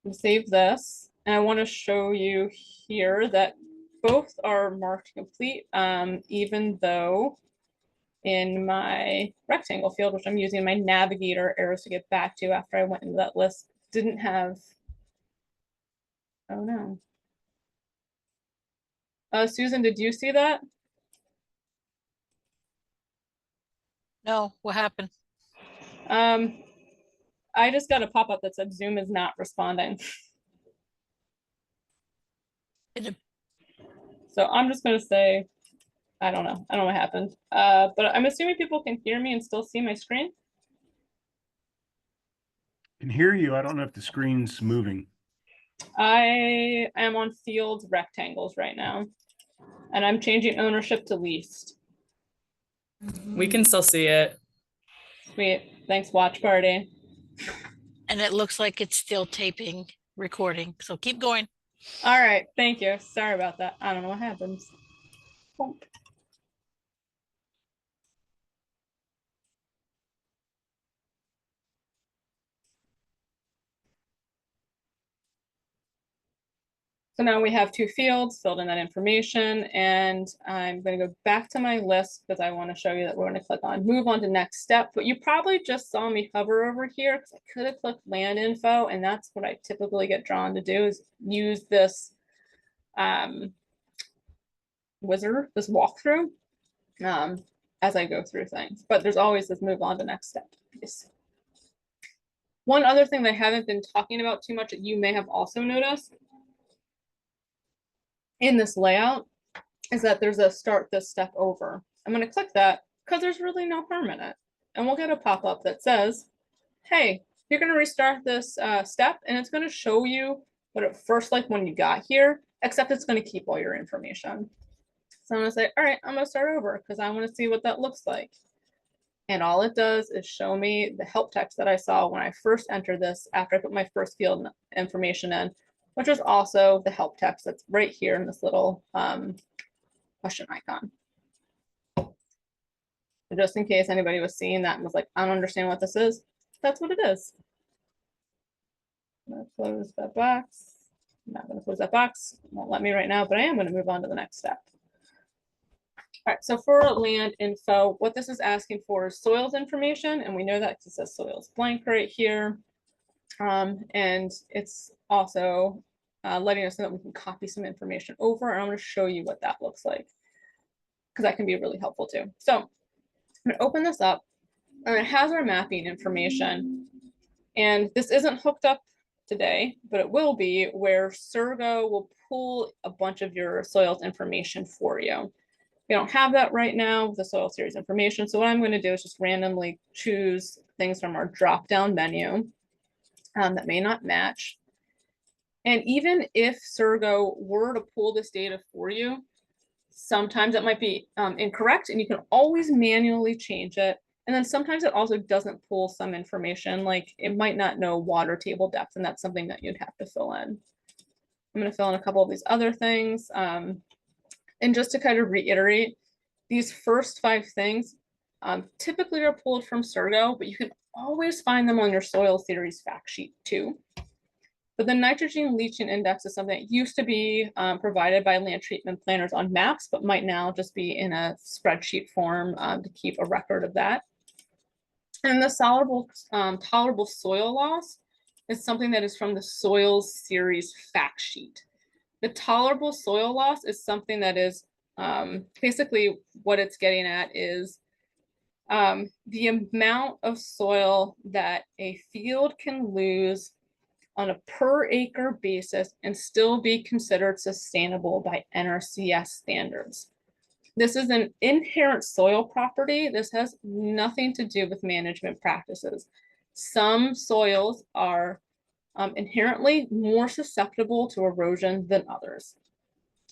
I'll save this. And I want to show you here that both are marked complete, even though in my rectangle field, which I'm using my navigator arrows to get back to after I went into that list, didn't have, oh no. Susan, did you see that? No, what happened? I just got a pop-up that said Zoom is not responding. So I'm just gonna say, I don't know what happened. But I'm assuming people can hear me and still see my screen. Can hear you. I don't know if the screen's moving. I am on fields rectangles right now, and I'm changing ownership to least. We can still see it. Sweet, thanks watch party. And it looks like it's still taping, recording. So keep going. All right, thank you. Sorry about that. I don't know what happens. Boom. So now we have two fields, filled in that information, and I'm going to go back to my list because I want to show you that we're going to click on move on to next step. But you probably just saw me hover over here because I could have clicked land info, and that's what I typically get drawn to do, is use this wizard, this walkthrough as I go through things. But there's always this move on to next step piece. One other thing that I haven't been talking about too much that you may have also noticed in this layout is that there's a start this step over. I'm going to click that because there's really no harm in it. And we'll get a pop-up that says, hey, you're going to restart this step, and it's going to show you what it first like when you got here, except it's going to keep all your information. So I'm going to say, all right, I'm going to start over because I want to see what that looks like. And all it does is show me the help text that I saw when I first entered this after I put my first field information in, which is also the help text that's right here in this little question icon. So just in case anybody was seeing that and was like, I don't understand what this is, that's what it is. I'm going to close that box. I'm not going to close that box. It won't let me right now, but I am going to move on to the next step. All right, so for land info, what this is asking for is soils information, and we know that because it says soils blank right here. And it's also letting us know that we can copy some information over, and I'm going to show you what that looks like because that can be really helpful too. So I'm gonna open this up, and it has our mapping information. And this isn't hooked up today, but it will be, where Surgo will pull a bunch of your soils information for you. We don't have that right now with the soil series information. So what I'm going to do is just randomly choose things from our drop-down menu that may not match. And even if Surgo were to pull this data for you, sometimes it might be incorrect, and you can always manually change it. And then sometimes it also doesn't pull some information, like it might not know water table depth, and that's something that you'd have to fill in. I'm going to fill in a couple of these other things. And just to kind of reiterate, these first 5 things typically are pulled from Surgo, but you can always find them on your soil series fact sheet too. But the nitrogen leaching index is something that used to be provided by land treatment planners on maps, but might now just be in a spreadsheet form to keep a record of that. And the tolerable soil loss is something that is from the soils series fact sheet. The tolerable soil loss is something that is basically what it's getting at is the amount of soil that a field can lose on a per acre basis and still be considered sustainable by NRCS standards. This is an inherent soil property. This has nothing to do with management practices. Some soils are inherently more susceptible to erosion than others.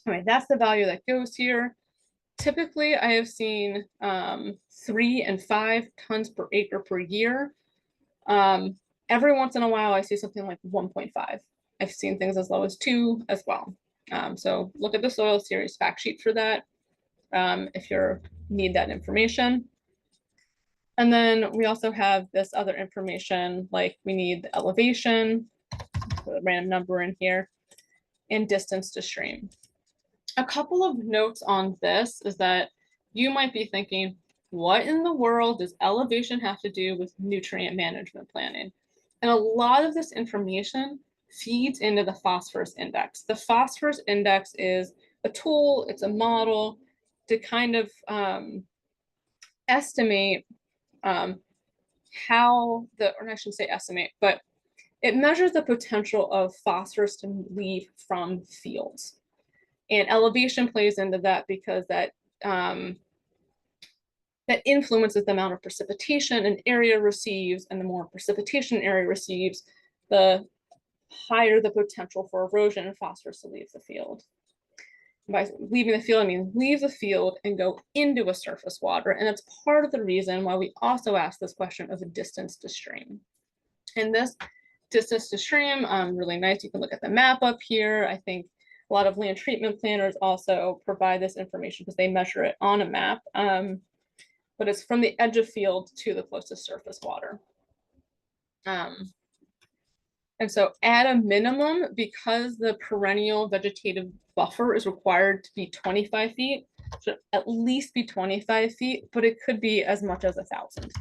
All right, that's the value that goes here. Typically, I have seen 3 and 5 tons per acre per year. Every once in a while, I see something like 1.5. I've seen things as low as 2 as well. So look at the soil series fact sheet for that if you need that information. And then we also have this other information, like we need the elevation, put a random number in here, and distance to stream. A couple of notes on this is that you might be thinking, what in the world does elevation have to do with nutrient management planning? And a lot of this information feeds into the phosphorus index. The phosphorus index is a tool, it's a model to kind of estimate how the, or I shouldn't say estimate, but it measures the potential of phosphorus to leave from fields. And elevation plays into that because that that influences the amount of precipitation an area receives, and the more precipitation an area receives, the higher the potential for erosion and phosphorus to leave the field. By leaving the field, I mean leave the field and go into a surface water. And that's part of the reason why we also ask this question of a distance to stream. And this distance to stream, really nice. You can look at the map up here. I think a lot of land treatment planners also provide this information because they measure it on a map. But it's from the edge of field to the closest surface water. And so at a minimum, because the perennial vegetative buffer is required to be 25 feet, should at least be 25 feet, but it could be as much as 1,000.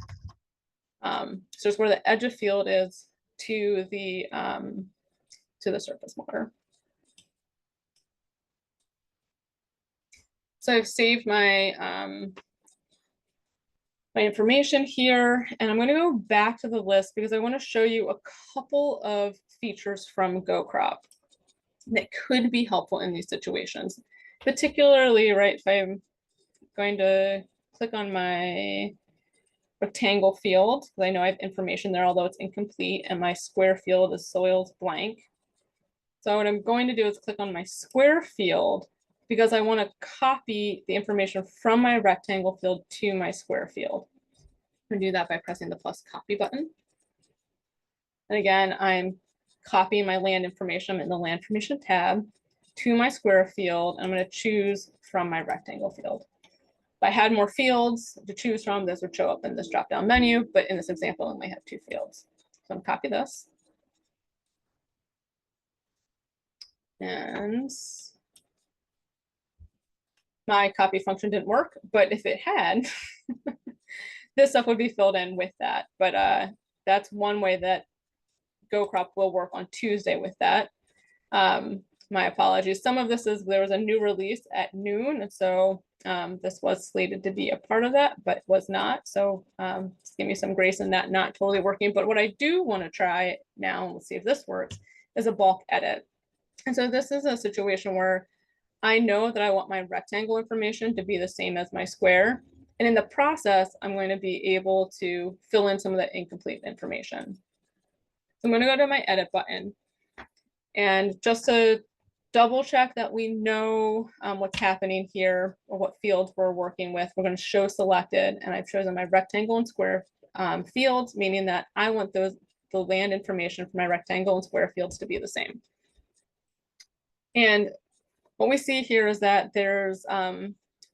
So it's where the edge of field is to the surface water. So I've saved my my information here, and I'm going to go back to the list because I want to show you a couple of features from goCrop that could be helpful in these situations. Particularly, right, if I'm going to click on my rectangle field, because I know I have information there, although it's incomplete, and my square field is soils blank. So what I'm going to do is click on my square field because I want to copy the information from my rectangle field to my square field. I'm going to do that by pressing the plus copy button. And again, I'm copying my land information in the land information tab to my square field. I'm going to choose from my rectangle field. If I had more fields to choose from, this would show up in this drop-down menu, but in this example, I only have 2 fields. So I'm copy this. And my copy function didn't work, but if it had, this stuff would be filled in with that. But that's one way that goCrop will work on Tuesday with that. My apologies. Some of this is, there was a new release at noon, and so This was slated to be a part of that, but was not. So just give me some grace in that not totally working. But what I do want to try now, and we'll see if this works, is a bulk edit. And so this is a situation where I know that I want my rectangle information to be the same as my square. And in the process, I'm going to be able to fill in some of the incomplete information. So I'm going to go to my edit button. And just to double check that we know what's happening here or what fields we're working with, we're going to show selected. And I've chosen my rectangle and square fields, meaning that I want the land information for my rectangle and square fields to be the same. And what we see here is that there's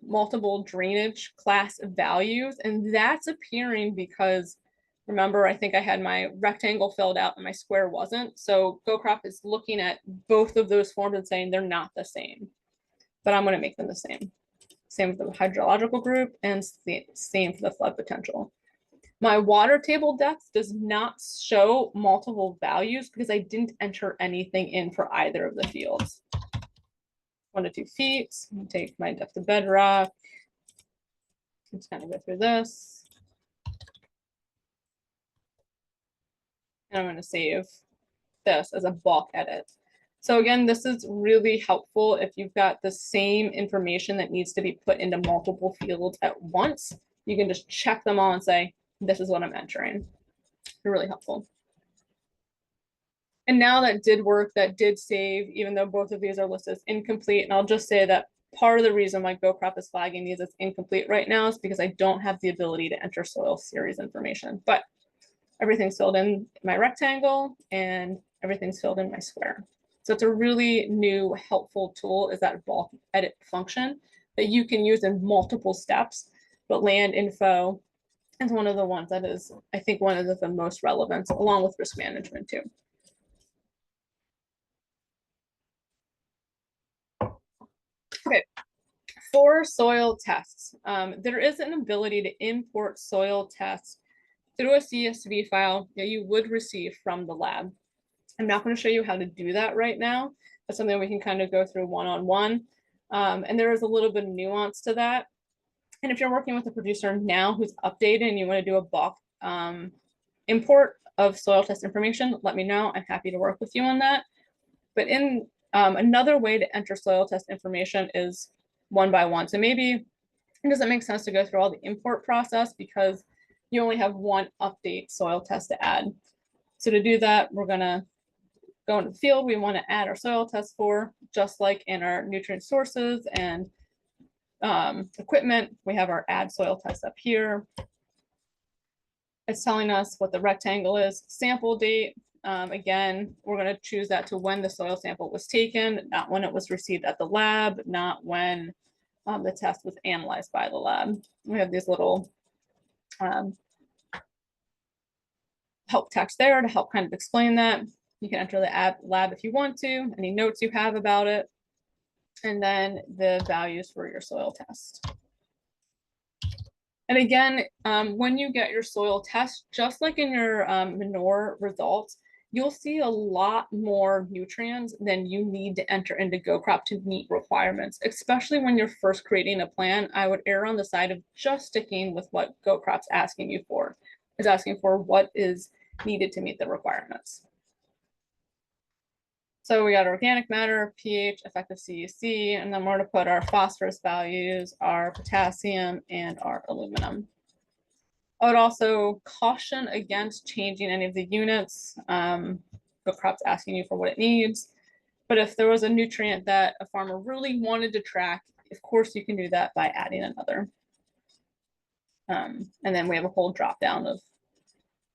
multiple drainage class values, and that's appearing because, remember, I think I had my rectangle filled out and my square wasn't. So goCrop is looking at both of those forms and saying they're not the same, but I'm going to make them the same. Same for the hydrological group and same for the flood potential. My water table depth does not show multiple values because I didn't enter anything in for either of the fields. 1 to 2 feet. Take my depth of bedrock. Let's kind of go through this. And I'm going to save this as a bulk edit. So again, this is really helpful if you've got the same information that needs to be put into multiple fields at once. You can just check them all and say, this is what I'm entering. They're really helpful. And now that did work, that did save, even though both of these are listed as incomplete. And I'll just say that part of the reason why goCrop is flagging these as incomplete right now is because I don't have the ability to enter soil series information, but everything's filled in my rectangle and everything's filled in my square. So it's a really new helpful tool, is that bulk edit function that you can use in multiple steps, but land info is one of the ones that is, I think, one of the most relevant, along with risk management too. Okay, for soil tests, there is an ability to import soil tests through a CSV file that you would receive from the lab. I'm not going to show you how to do that right now. That's something we can kind of go through one-on-one. And there is a little bit of nuance to that. And if you're working with a producer now who's updated and you want to do a bulk import of soil test information, let me know. I'm happy to work with you on that. But in another way to enter soil test information is one by one. So maybe it doesn't make sense to go through all the import process because you only have one update soil test to add. So to do that, we're going to go into the field we want to add our soil test for, just like in our nutrient sources and equipment. We have our add soil test up here. It's telling us what the rectangle is, sample date. Again, we're going to choose that to when the soil sample was taken, not when it was received at the lab, not when the test was analyzed by the lab. We have these little help text there to help kind of explain that. You can enter the lab if you want to, any notes you have about it, and then the values for your soil test. And again, when you get your soil test, just like in your manure results, you'll see a lot more nutrients than you need to enter into goCrop to meet requirements, especially when you're first creating a plan. I would err on the side of just sticking with what goCrop's asking you for. It's asking for what is needed to meet the requirements. So we got organic matter, pH, effective CUC, and then we're going to put our phosphorus values, our potassium, and our aluminum. I would also caution against changing any of the units. goCrop's asking you for what it needs. But if there was a nutrient that a farmer really wanted to track, of course you can do that by adding another. And then we have a whole drop down of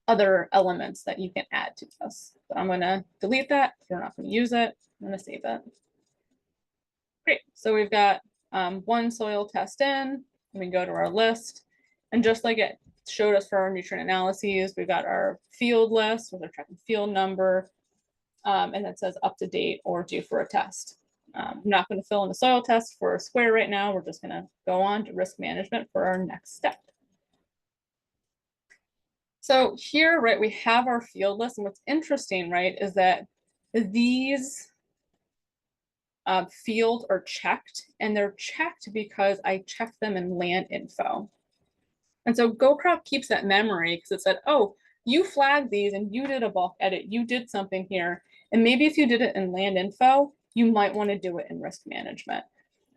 other elements that you can add to this. So I'm going to delete that if we're not going to use it. I'm going to save it. Great. So we've got one soil test in. We can go to our list. And just like it showed us for our nutrient analyses, we've got our field list with our track and field number. And that says up to date or due for a test. I'm not going to fill in the soil test for a square right now. We're just going to go on to risk management for our next step. So here, right, we have our field list. And what's interesting, right, is that these fields are checked, and they're checked because I checked them in land info. And so goCrop keeps that memory because it said, oh, you flagged these and you did a bulk edit, you did something here. And maybe if you did it in land info, you might want to do it in risk management.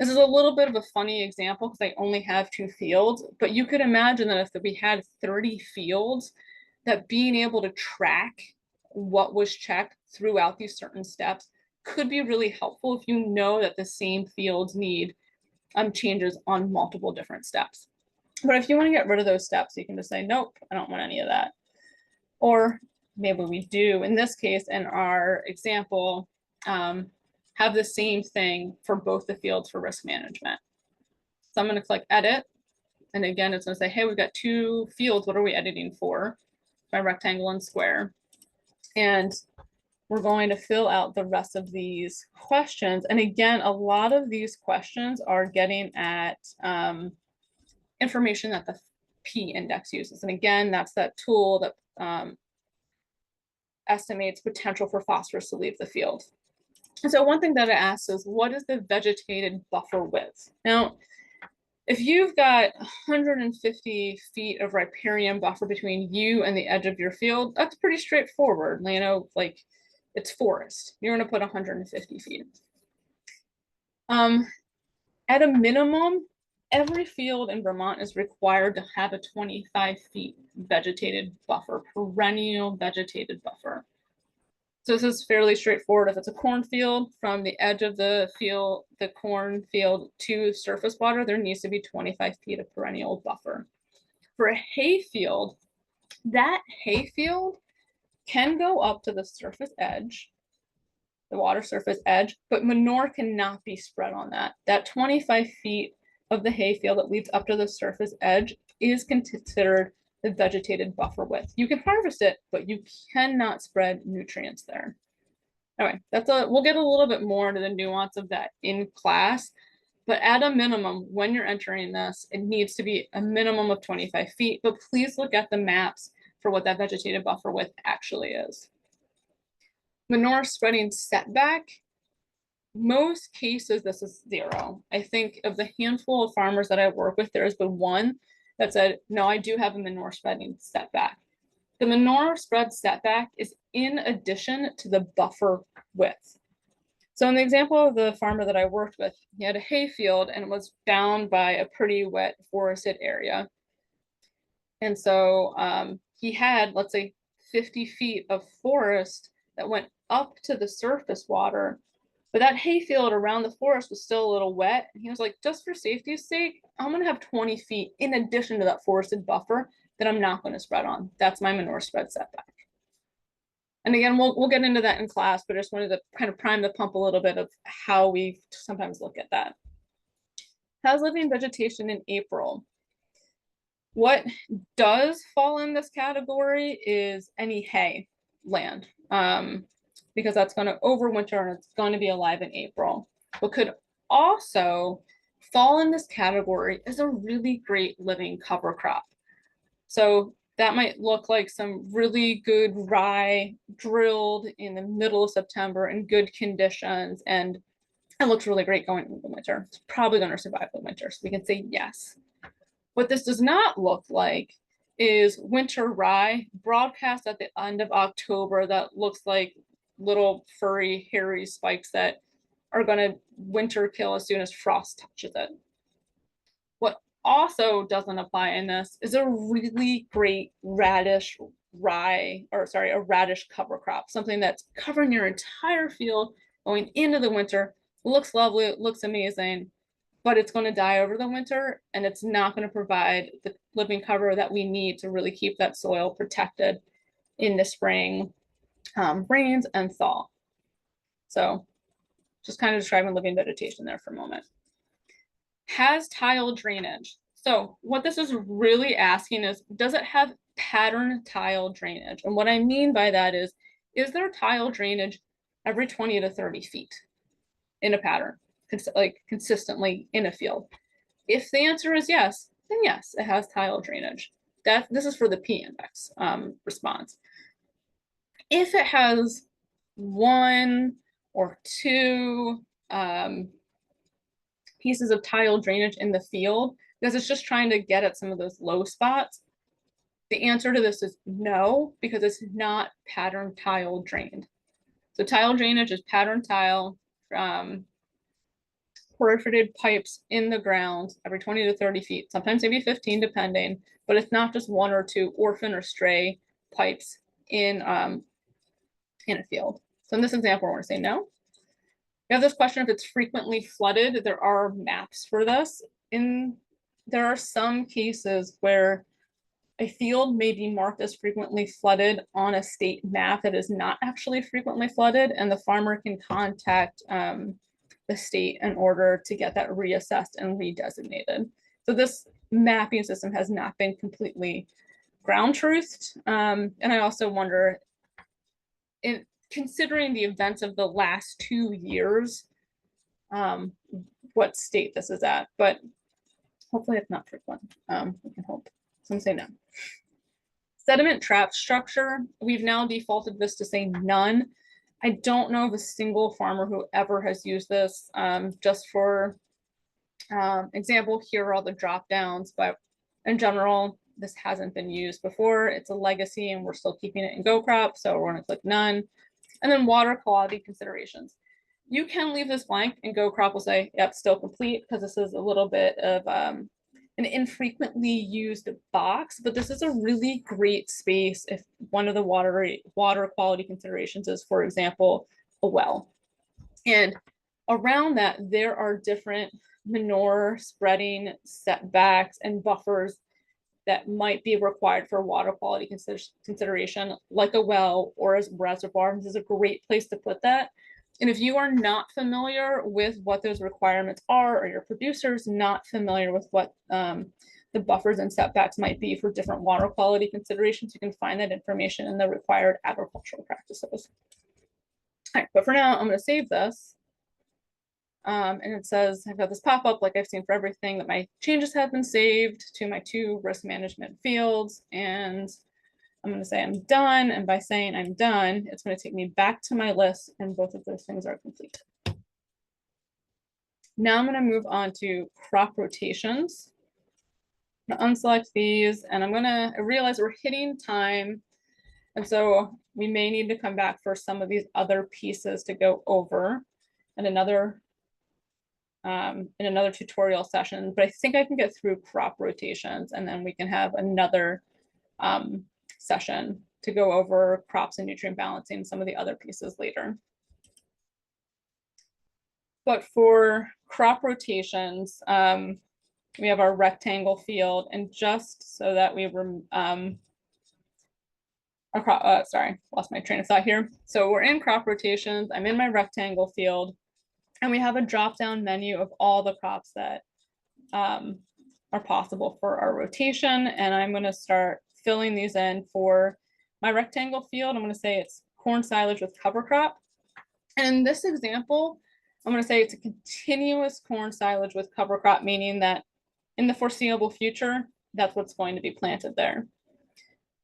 This is a little bit of a funny example because I only have 2 fields, but you could imagine that if we had 30 fields, that being able to track what was checked throughout these certain steps could be really helpful if you know that the same fields need changes on multiple different steps. But if you want to get rid of those steps, you can just say, nope, I don't want any of that. Or maybe we do, in this case, in our example, have the same thing for both the fields for risk management. So I'm going to click edit. And again, it's going to say, hey, we've got 2 fields. What are we editing for? My rectangle and square. And we're going to fill out the rest of these questions. And again, a lot of these questions are getting at information that the P index uses. And again, that's that tool that estimates potential for phosphorus to leave the field. And so one thing that it asks is, what is the vegetated buffer width? Now, if you've got 150 feet of riparian buffer between you and the edge of your field, that's pretty straightforward. You know, like it's forest. You're going to put 150 feet. At a minimum, every field in Vermont is required to have a 25 feet vegetated buffer, perennial vegetated buffer. So this is fairly straightforward. If it's a cornfield, from the edge of the field, the cornfield to surface water, there needs to be 25 feet of perennial buffer. For a hay field, that hay field can go up to the surface edge, the water surface edge, but manure cannot be spread on that. That 25 feet of the hay field that leads up to the surface edge is considered the vegetated buffer width. You can harvest it, but you cannot spread nutrients there. Anyway, we'll get a little bit more into the nuance of that in class, but at a minimum, when you're entering this, it needs to be a minimum of 25 feet, but please look at the maps for what that vegetated buffer width actually is. Manure spreading setback, most cases, this is 0. I think of the handful of farmers that I work with, there's been one that said, no, I do have a manure spreading setback. The manure spread setback is in addition to the buffer width. So in the example of the farmer that I worked with, he had a hay field and it was bound by a pretty wet forested area. And so he had, let's say, 50 feet of forest that went up to the surface water, but that hay field around the forest was still a little wet. And he was like, just for safety's sake, I'm going to have 20 feet in addition to that forested buffer that I'm not going to spread on. That's my manure spread setback. And again, we'll get into that in class, but I just wanted to kind of prime the pump a little bit of how we sometimes look at that. How's living vegetation in April? What does fall in this category is any hay land. Because that's going to overwinter and it's going to be alive in April. What could also fall in this category is a really great living cover crop. So that might look like some really good rye drilled in the middle of September in good conditions, and it looks really great going into the winter. It's probably going to survive the winter, so we can say yes. What this does not look like is winter rye broadcast at the end of October that looks like little furry, hairy spikes that are going to winter kill as soon as frost touches it. What also doesn't apply in this is a really great radish a radish cover crop, something that's covering your entire field going into the winter. It looks lovely, it looks amazing, but it's going to die over the winter and it's not going to provide the living cover that we need to really keep that soil protected in the spring rains and thaw. So just kind of describing living vegetation there for a moment. Has tile drainage. So what this is really asking is, does it have pattern tile drainage? And what I mean by that is there tile drainage every 20 to 30 feet in a pattern, like consistently in a field? If the answer is yes, then yes, it has tile drainage. This is for the P index response. If it has 1 or 2 pieces of tile drainage in the field, because it's just trying to get at some of those low spots. The answer to this is no, because it's not pattern tile drained. So tile drainage is pattern tile, perforated pipes in the ground every 20 to 30 feet, sometimes maybe 15 depending, but it's not just one or two orphan or stray pipes in a field. So in this example, we're going to say no. We have this question if it's frequently flooded. There are maps for this. There are some cases where a field may be marked as frequently flooded on a state map that is not actually frequently flooded, and the farmer can contact the state in order to get that reassessed and redesignated. So this mapping system has not been completely ground truthed. And I also wonder, in considering the events of the last 2 years, what state this is at, but hopefully it's not frequent. We can hope. So I'm gonna say no. Sediment trap structure, we've now defaulted this to say none. I don't know of a single farmer who ever has used this. Just for example, here are all the drop downs, but in general, this hasn't been used before. It's a legacy and we're still keeping it in goCrop, so we're gonna click none. And then water quality considerations. You can leave this blank and goCrop will say, yep, still complete, because this is a little bit of an infrequently used box, but this is a really great space if one of the water quality considerations is, for example, a well. And around that, there are different manure spreading setbacks and buffers that might be required for water quality consideration, like a well or a reservoir. This is a great place to put that. And if you are not familiar with what those requirements are, or your producer's not familiar with what the buffers and setbacks might be for different water quality considerations, you can find that information in the required agricultural practices. All right, but for now, I'm going to save this. And it says, I've got this pop-up like I've seen for everything, that my changes have been saved to my 2 risk management fields. And I'm going to say I'm done. And by saying I'm done, it's going to take me back to my list, and both of those things are complete. Now I'm going to move on to crop rotations. I'm going to unselect these, and I realize we're hitting time. And so we may need to come back for some of these other pieces to go over in another tutorial session, but I think I can get through crop rotations, and then we can have another session to go over crops and nutrient balancing, some of the other pieces later. But for crop rotations, we have our rectangle field, and just so that we sorry, lost my train of thought here. So we're in crop rotations. I'm in my rectangle field, and we have a drop-down menu of all the crops that are possible for our rotation. And I'm going to start filling these in for my rectangle field. I'm going to say it's corn silage with cover crop. And in this example, I'm going to say it's a continuous corn silage with cover crop, meaning that in the foreseeable future, that's what's going to be planted there.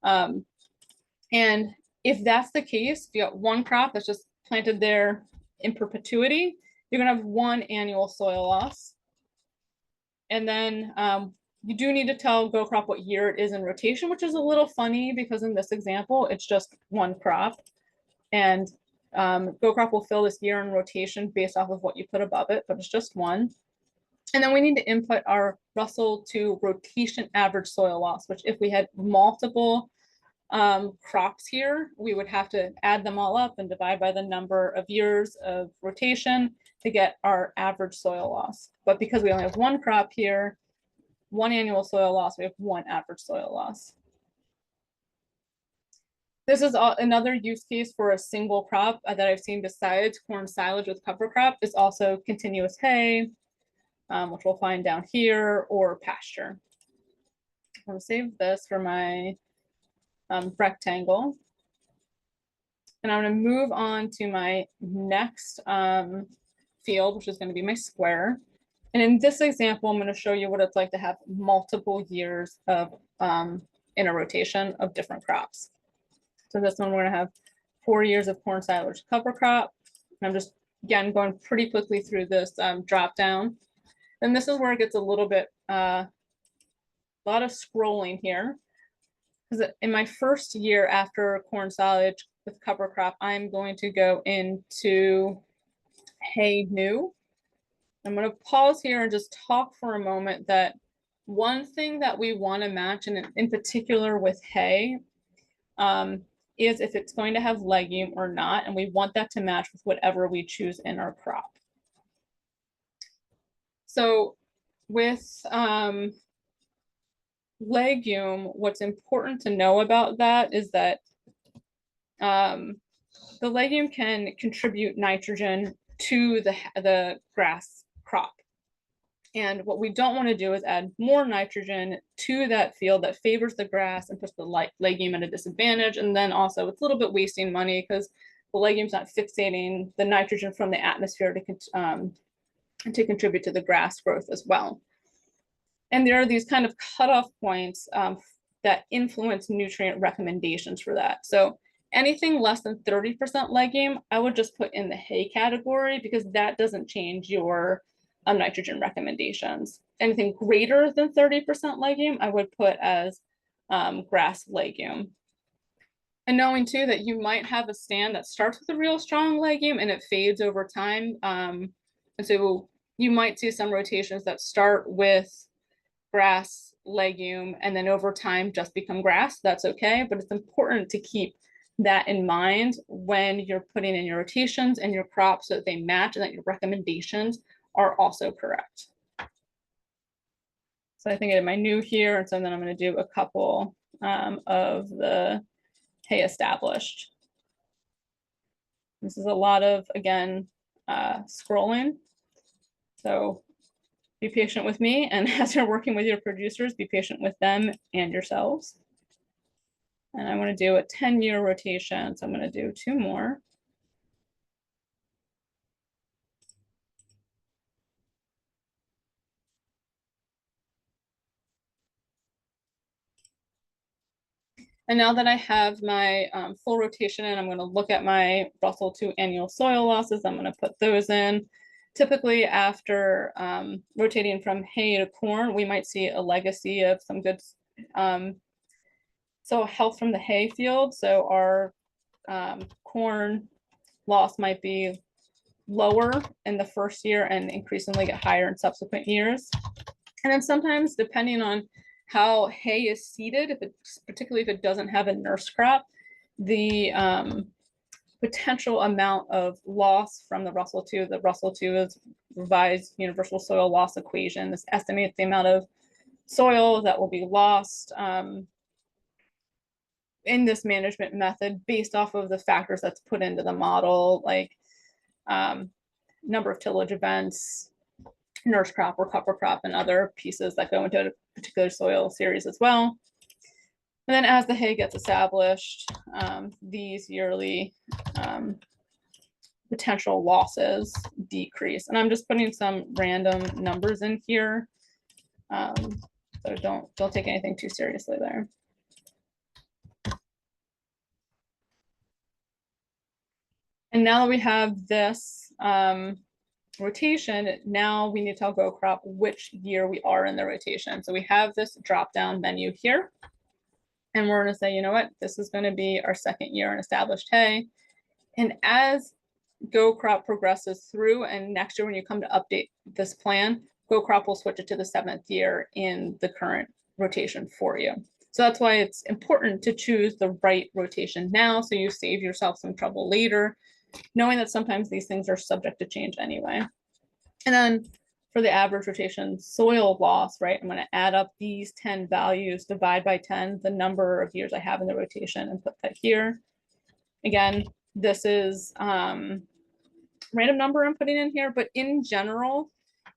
And if that's the case, if you got one crop that's just planted there in perpetuity, you're going to have 1 annual soil loss. And then you do need to tell goCrop what year it is in rotation, which is a little funny because in this example, it's just 1 crop. And goCrop will fill this year in rotation based off of what you put above it, but it's just 1. And then we need to input our Russell to rotation average soil loss, which if we had multiple crops here, we would have to add them all up and divide by the number of years of rotation to get our average soil loss. But because we only have 1 crop here, 1 annual soil loss, we have 1 average soil loss. This is another use case for a single crop that I've seen besides corn silage with cover crop is also continuous hay, which we'll find down here, or pasture. I'm going to save this for my rectangle. And I'm going to move on to my next field, which is going to be my square. And in this example, I'm going to show you what it's like to have multiple years of in a rotation of different crops. So this one, we're going to have 4 years of corn silage cover crop. And I'm just again, going pretty quickly through this drop down. Then this is where it gets a little bit, a lot of scrolling here. Because in my first year after corn silage with cover crop, I'm going to go into hay new. I'm going to pause here and just talk for a moment that one thing that we want to match, and in particular with hay, is if it's going to have legume or not, and we want that to match with whatever we choose in our crop. So with legume, what's important to know about that is that the legume can contribute nitrogen to the grass crop. And what we don't want to do is add more nitrogen to that field that favors the grass and puts the legume at a disadvantage. And then also it's a little bit wasting money because the legume's not fixating the nitrogen from the atmosphere to contribute to the grass growth as well. And there are these kind of cutoff points that influence nutrient recommendations for that. So anything less than 30% legume, I would just put in the hay category because that doesn't change your nitrogen recommendations. Anything greater than 30% legume, I would put as grass legume. And knowing too that you might have a stand that starts with a real strong legume and it fades over time. And so you might see some rotations that start with grass, legume, and then over time just become grass. That's okay, but it's important to keep that in mind when you're putting in your rotations and your crops so that they match and that your recommendations are also correct. So I think I did my new here, and so then I'm going to do a couple of the hay established. This is a lot of, again, scrolling. So be patient with me, and as you're working with your producers, be patient with them and yourselves. And I want to do a 10-year rotation, so I'm going to do 2 more. And now that I have my full rotation in, I'm going to look at my Russell 2 annual soil losses. I'm going to put those in. Typically after rotating from hay to corn, we might see a legacy of some good soil health from the hay field. So our corn loss might be lower in the first year and increasingly get higher in subsequent years. And then sometimes, depending on how hay is seeded, if it's particularly if it doesn't have a nurse crop, the potential amount of loss from the Russell 2. The Russell 2 is revised universal soil loss equation. This estimates the amount of soil that will be lost in this management method based off of the factors that's put into the model, like number of tillage events, nurse crop or cover crop, and other pieces that go into a particular soil series as well. And then as the hay gets established, these yearly potential losses decrease. And I'm just putting some random numbers in here. So don't take anything too seriously there. And now that we have this rotation, now we need to tell goCrop which year we are in the rotation. So we have this drop down menu here. And we're going to say, you know what, this is going to be our second year in established hay. And as goCrop progresses through, and next year when you come to update this plan, goCrop will switch it to the 7th year in the current rotation for you. So that's why it's important to choose the right rotation now, so you save yourself some trouble later, knowing that sometimes these things are subject to change anyway. And then for the average rotation soil loss, right, I'm going to add up these 10 values, divide by 10 the number of years I have in the rotation, and put that here. Again, this is random number I'm putting in here, but in general,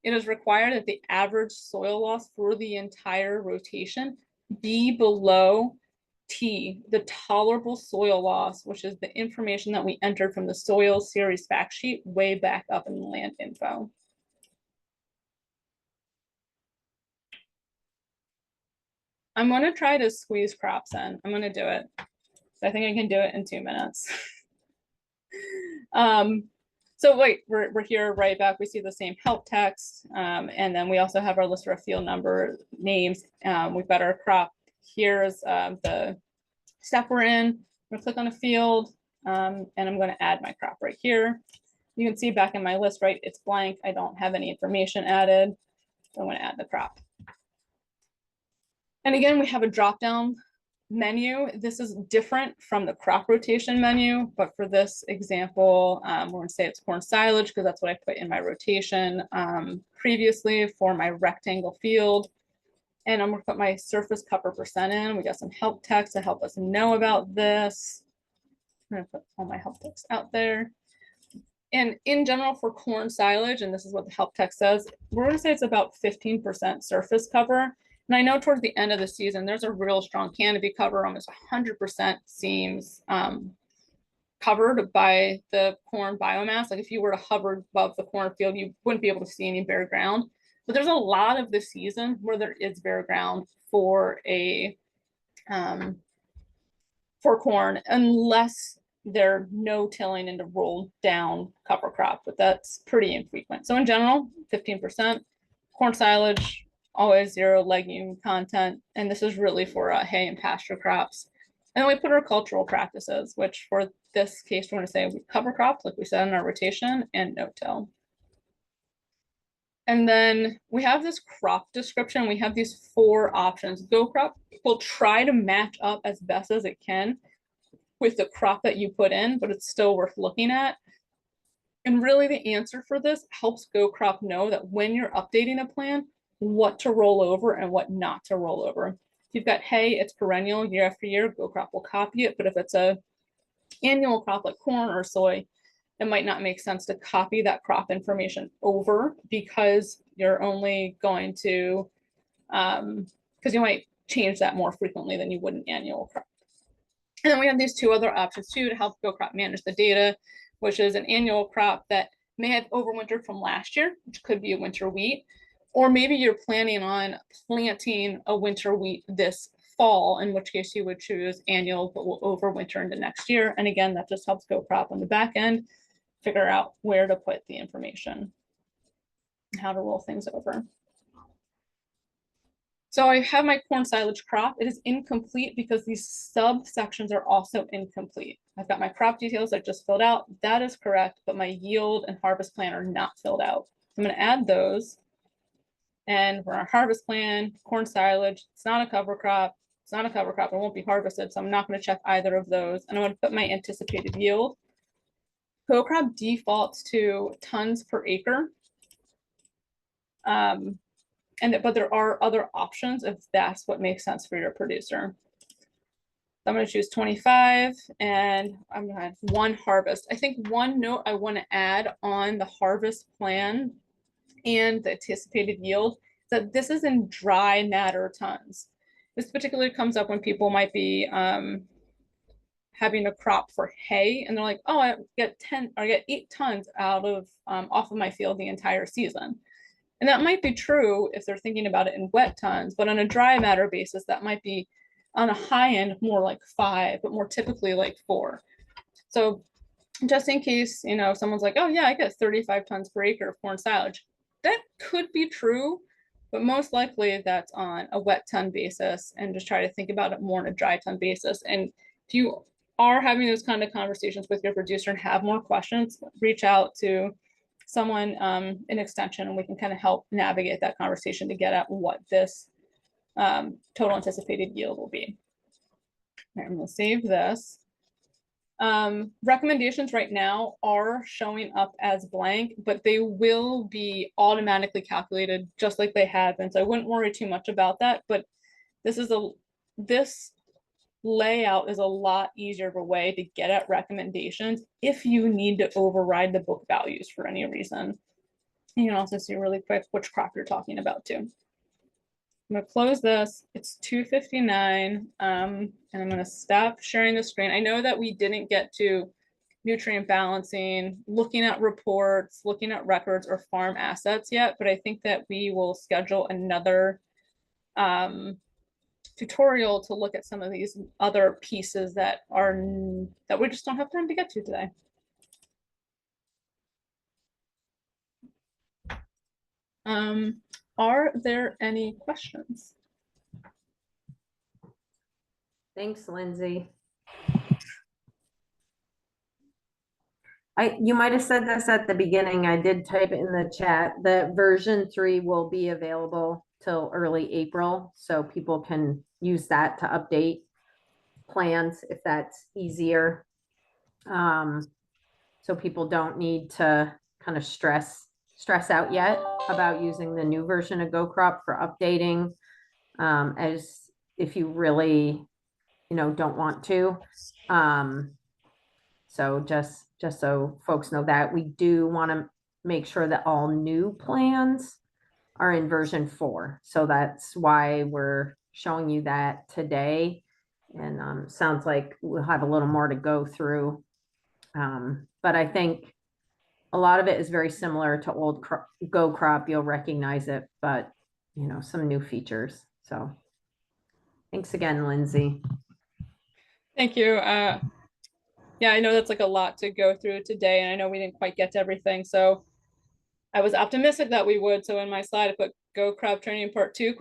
it is required that the average soil loss for the entire rotation be below T, the tolerable soil loss, which is the information that we entered from the soil series fact sheet way back up in the land info. I'm going to try to squeeze crops in. I'm going to do it. So I think I can do it in 2 minutes. So wait, we're here right back. We see the same help text. And then we also have our list of field number names. We've got our crop. Here's the step we're in. I'm gonna click on a field and I'm going to add my crop right here. You can see back in my list, right? It's blank. I don't have any information added. So I'm going to add the crop. And again, we have a drop down menu. This is different from the crop rotation menu, but for this example, we're going to say it's corn silage because that's what I put in my rotation previously for my rectangle field. And I'm going to put my surface cover percent in. We got some help text to help us know about this. I'm going to put all my help text out there. And in general for corn silage, and this is what the help text says, we're going to say it's about 15% surface cover. And I know towards the end of the season, there's a real strong canopy cover, almost 100% seems covered by the corn biomass. Like if you were to hover above the cornfield, you wouldn't be able to see any bare ground. But there's a lot of the season where there is bare ground for a for corn, unless they're no tilling into rolled down cover crop, but that's pretty infrequent. So in general, 15%. Corn silage, always 0 legume content. And this is really for hay and pasture crops. And then we put our cultural practices, which for this case, we're going to say we cover crops, like we said in our rotation, and no-till. And then we have this crop description. We have these 4 options. goCrop will try to match up as best as it can with the crop that you put in, but it's still worth looking at. And really the answer for this helps goCrop know that when you're updating a plan, what to roll over and what not to roll over. If you've got hay, it's perennial year after year, goCrop will copy it. But if it's a annual crop like corn or soy, it might not make sense to copy that crop information over because you're only going to, because you might change that more frequently than you would an annual crop. And then we have these 2 other options too to help goCrop manage the data, which is an annual crop that may have overwintered from last year, which could be a winter wheat, or maybe you're planning on planting a winter wheat this fall, in which case you would choose annual, but will overwinter into next year. And again, that just helps goCrop on the back end figure out where to put the information, how to roll things over. So I have my corn silage crop. It is incomplete because these subsections are also incomplete. I've got my crop details I just filled out. That is correct, but my yield and harvest plan are not filled out. I'm going to add those. And for our harvest plan, corn silage, it's not a cover crop. It's not a cover crop. It won't be harvested, so I'm not going to check either of those. And I'm going to put my anticipated yield. goCrop defaults to tons per acre. But there are other options if that's what makes sense for your producer. I'm going to choose 25 and I'm going to have 1 harvest. I think one note I want to add on the harvest plan and the anticipated yield is that this is in dry matter tons. This particularly comes up when people might be having a crop for hay and they're like, oh, I get 8 tons out of off of my field the entire season. And that might be true if they're thinking about it in wet tons, but on a dry matter basis, that might be on a high end more like 5, but more typically like 4. So just in case, you know, someone's like, oh yeah, I get 35 tons per acre of corn silage. That could be true, but most likely that's on a wet ton basis, and just try to think about it more on a dry ton basis. And if you are having those kind of conversations with your producer and have more questions, reach out to someone in extension and we can kind of help navigate that conversation to get at what this total anticipated yield will be. All right, I'm going to save this. Recommendations right now are showing up as blank, but they will be automatically calculated just like they have been. So I wouldn't worry too much about that, but this layout is a lot easier of a way to get at recommendations if you need to override the book values for any reason. You can also see really quick which crop you're talking about too. I'm going to close this. It's 2:59, and I'm going to stop sharing the screen. I know that we didn't get to nutrient balancing, looking at reports, looking at records or farm assets yet, but I think that we will schedule another tutorial to look at some of these other pieces that we just don't have time to get to today. Are there any questions? Thanks, Lindsay. You might have said this at the beginning. I did type it in the chat. The version 3 will be available till early April, so people can use that to update plans if that's easier. So people don't need to kind of stress out yet about using the new version of goCrop for updating, as if you really, don't want to. So just so folks know that we do want to make sure that all new plans are in version 4. So that's why we're showing you that today. And sounds like we'll have a little more to go through. But I think a lot of it is very similar to old goCrop. You'll recognize it, but some new features. So thanks again, Lindsay. Thank you. Yeah, I know that's like a lot to go through today, and I know we didn't quite get to everything. So I was optimistic that we would. So in my slide, I put goCrop training part 2 ?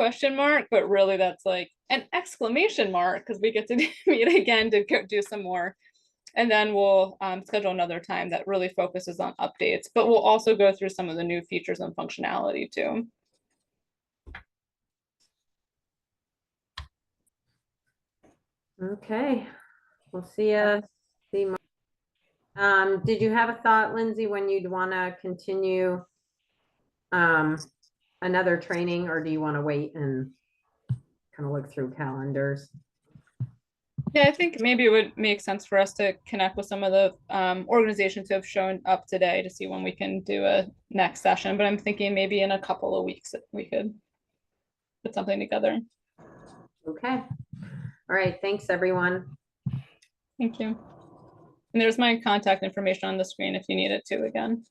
But really that's like an exclamation mark, because we get to meet again to do some more. And then we'll schedule another time that really focuses on updates, but we'll also go through some of the new features and functionality too. Okay, we'll see you. Did you have a thought, Lindsay, when you'd want to continue another training, or do you want to wait and kind of look through calendars? Yeah, I think maybe it would make sense for us to connect with some of the organizations who have shown up today to see when we can do a next session. But I'm thinking maybe in a couple of weeks we could put something together. Okay. All right. Thanks, everyone. Thank you. And there's my contact information on the screen if you need it too again.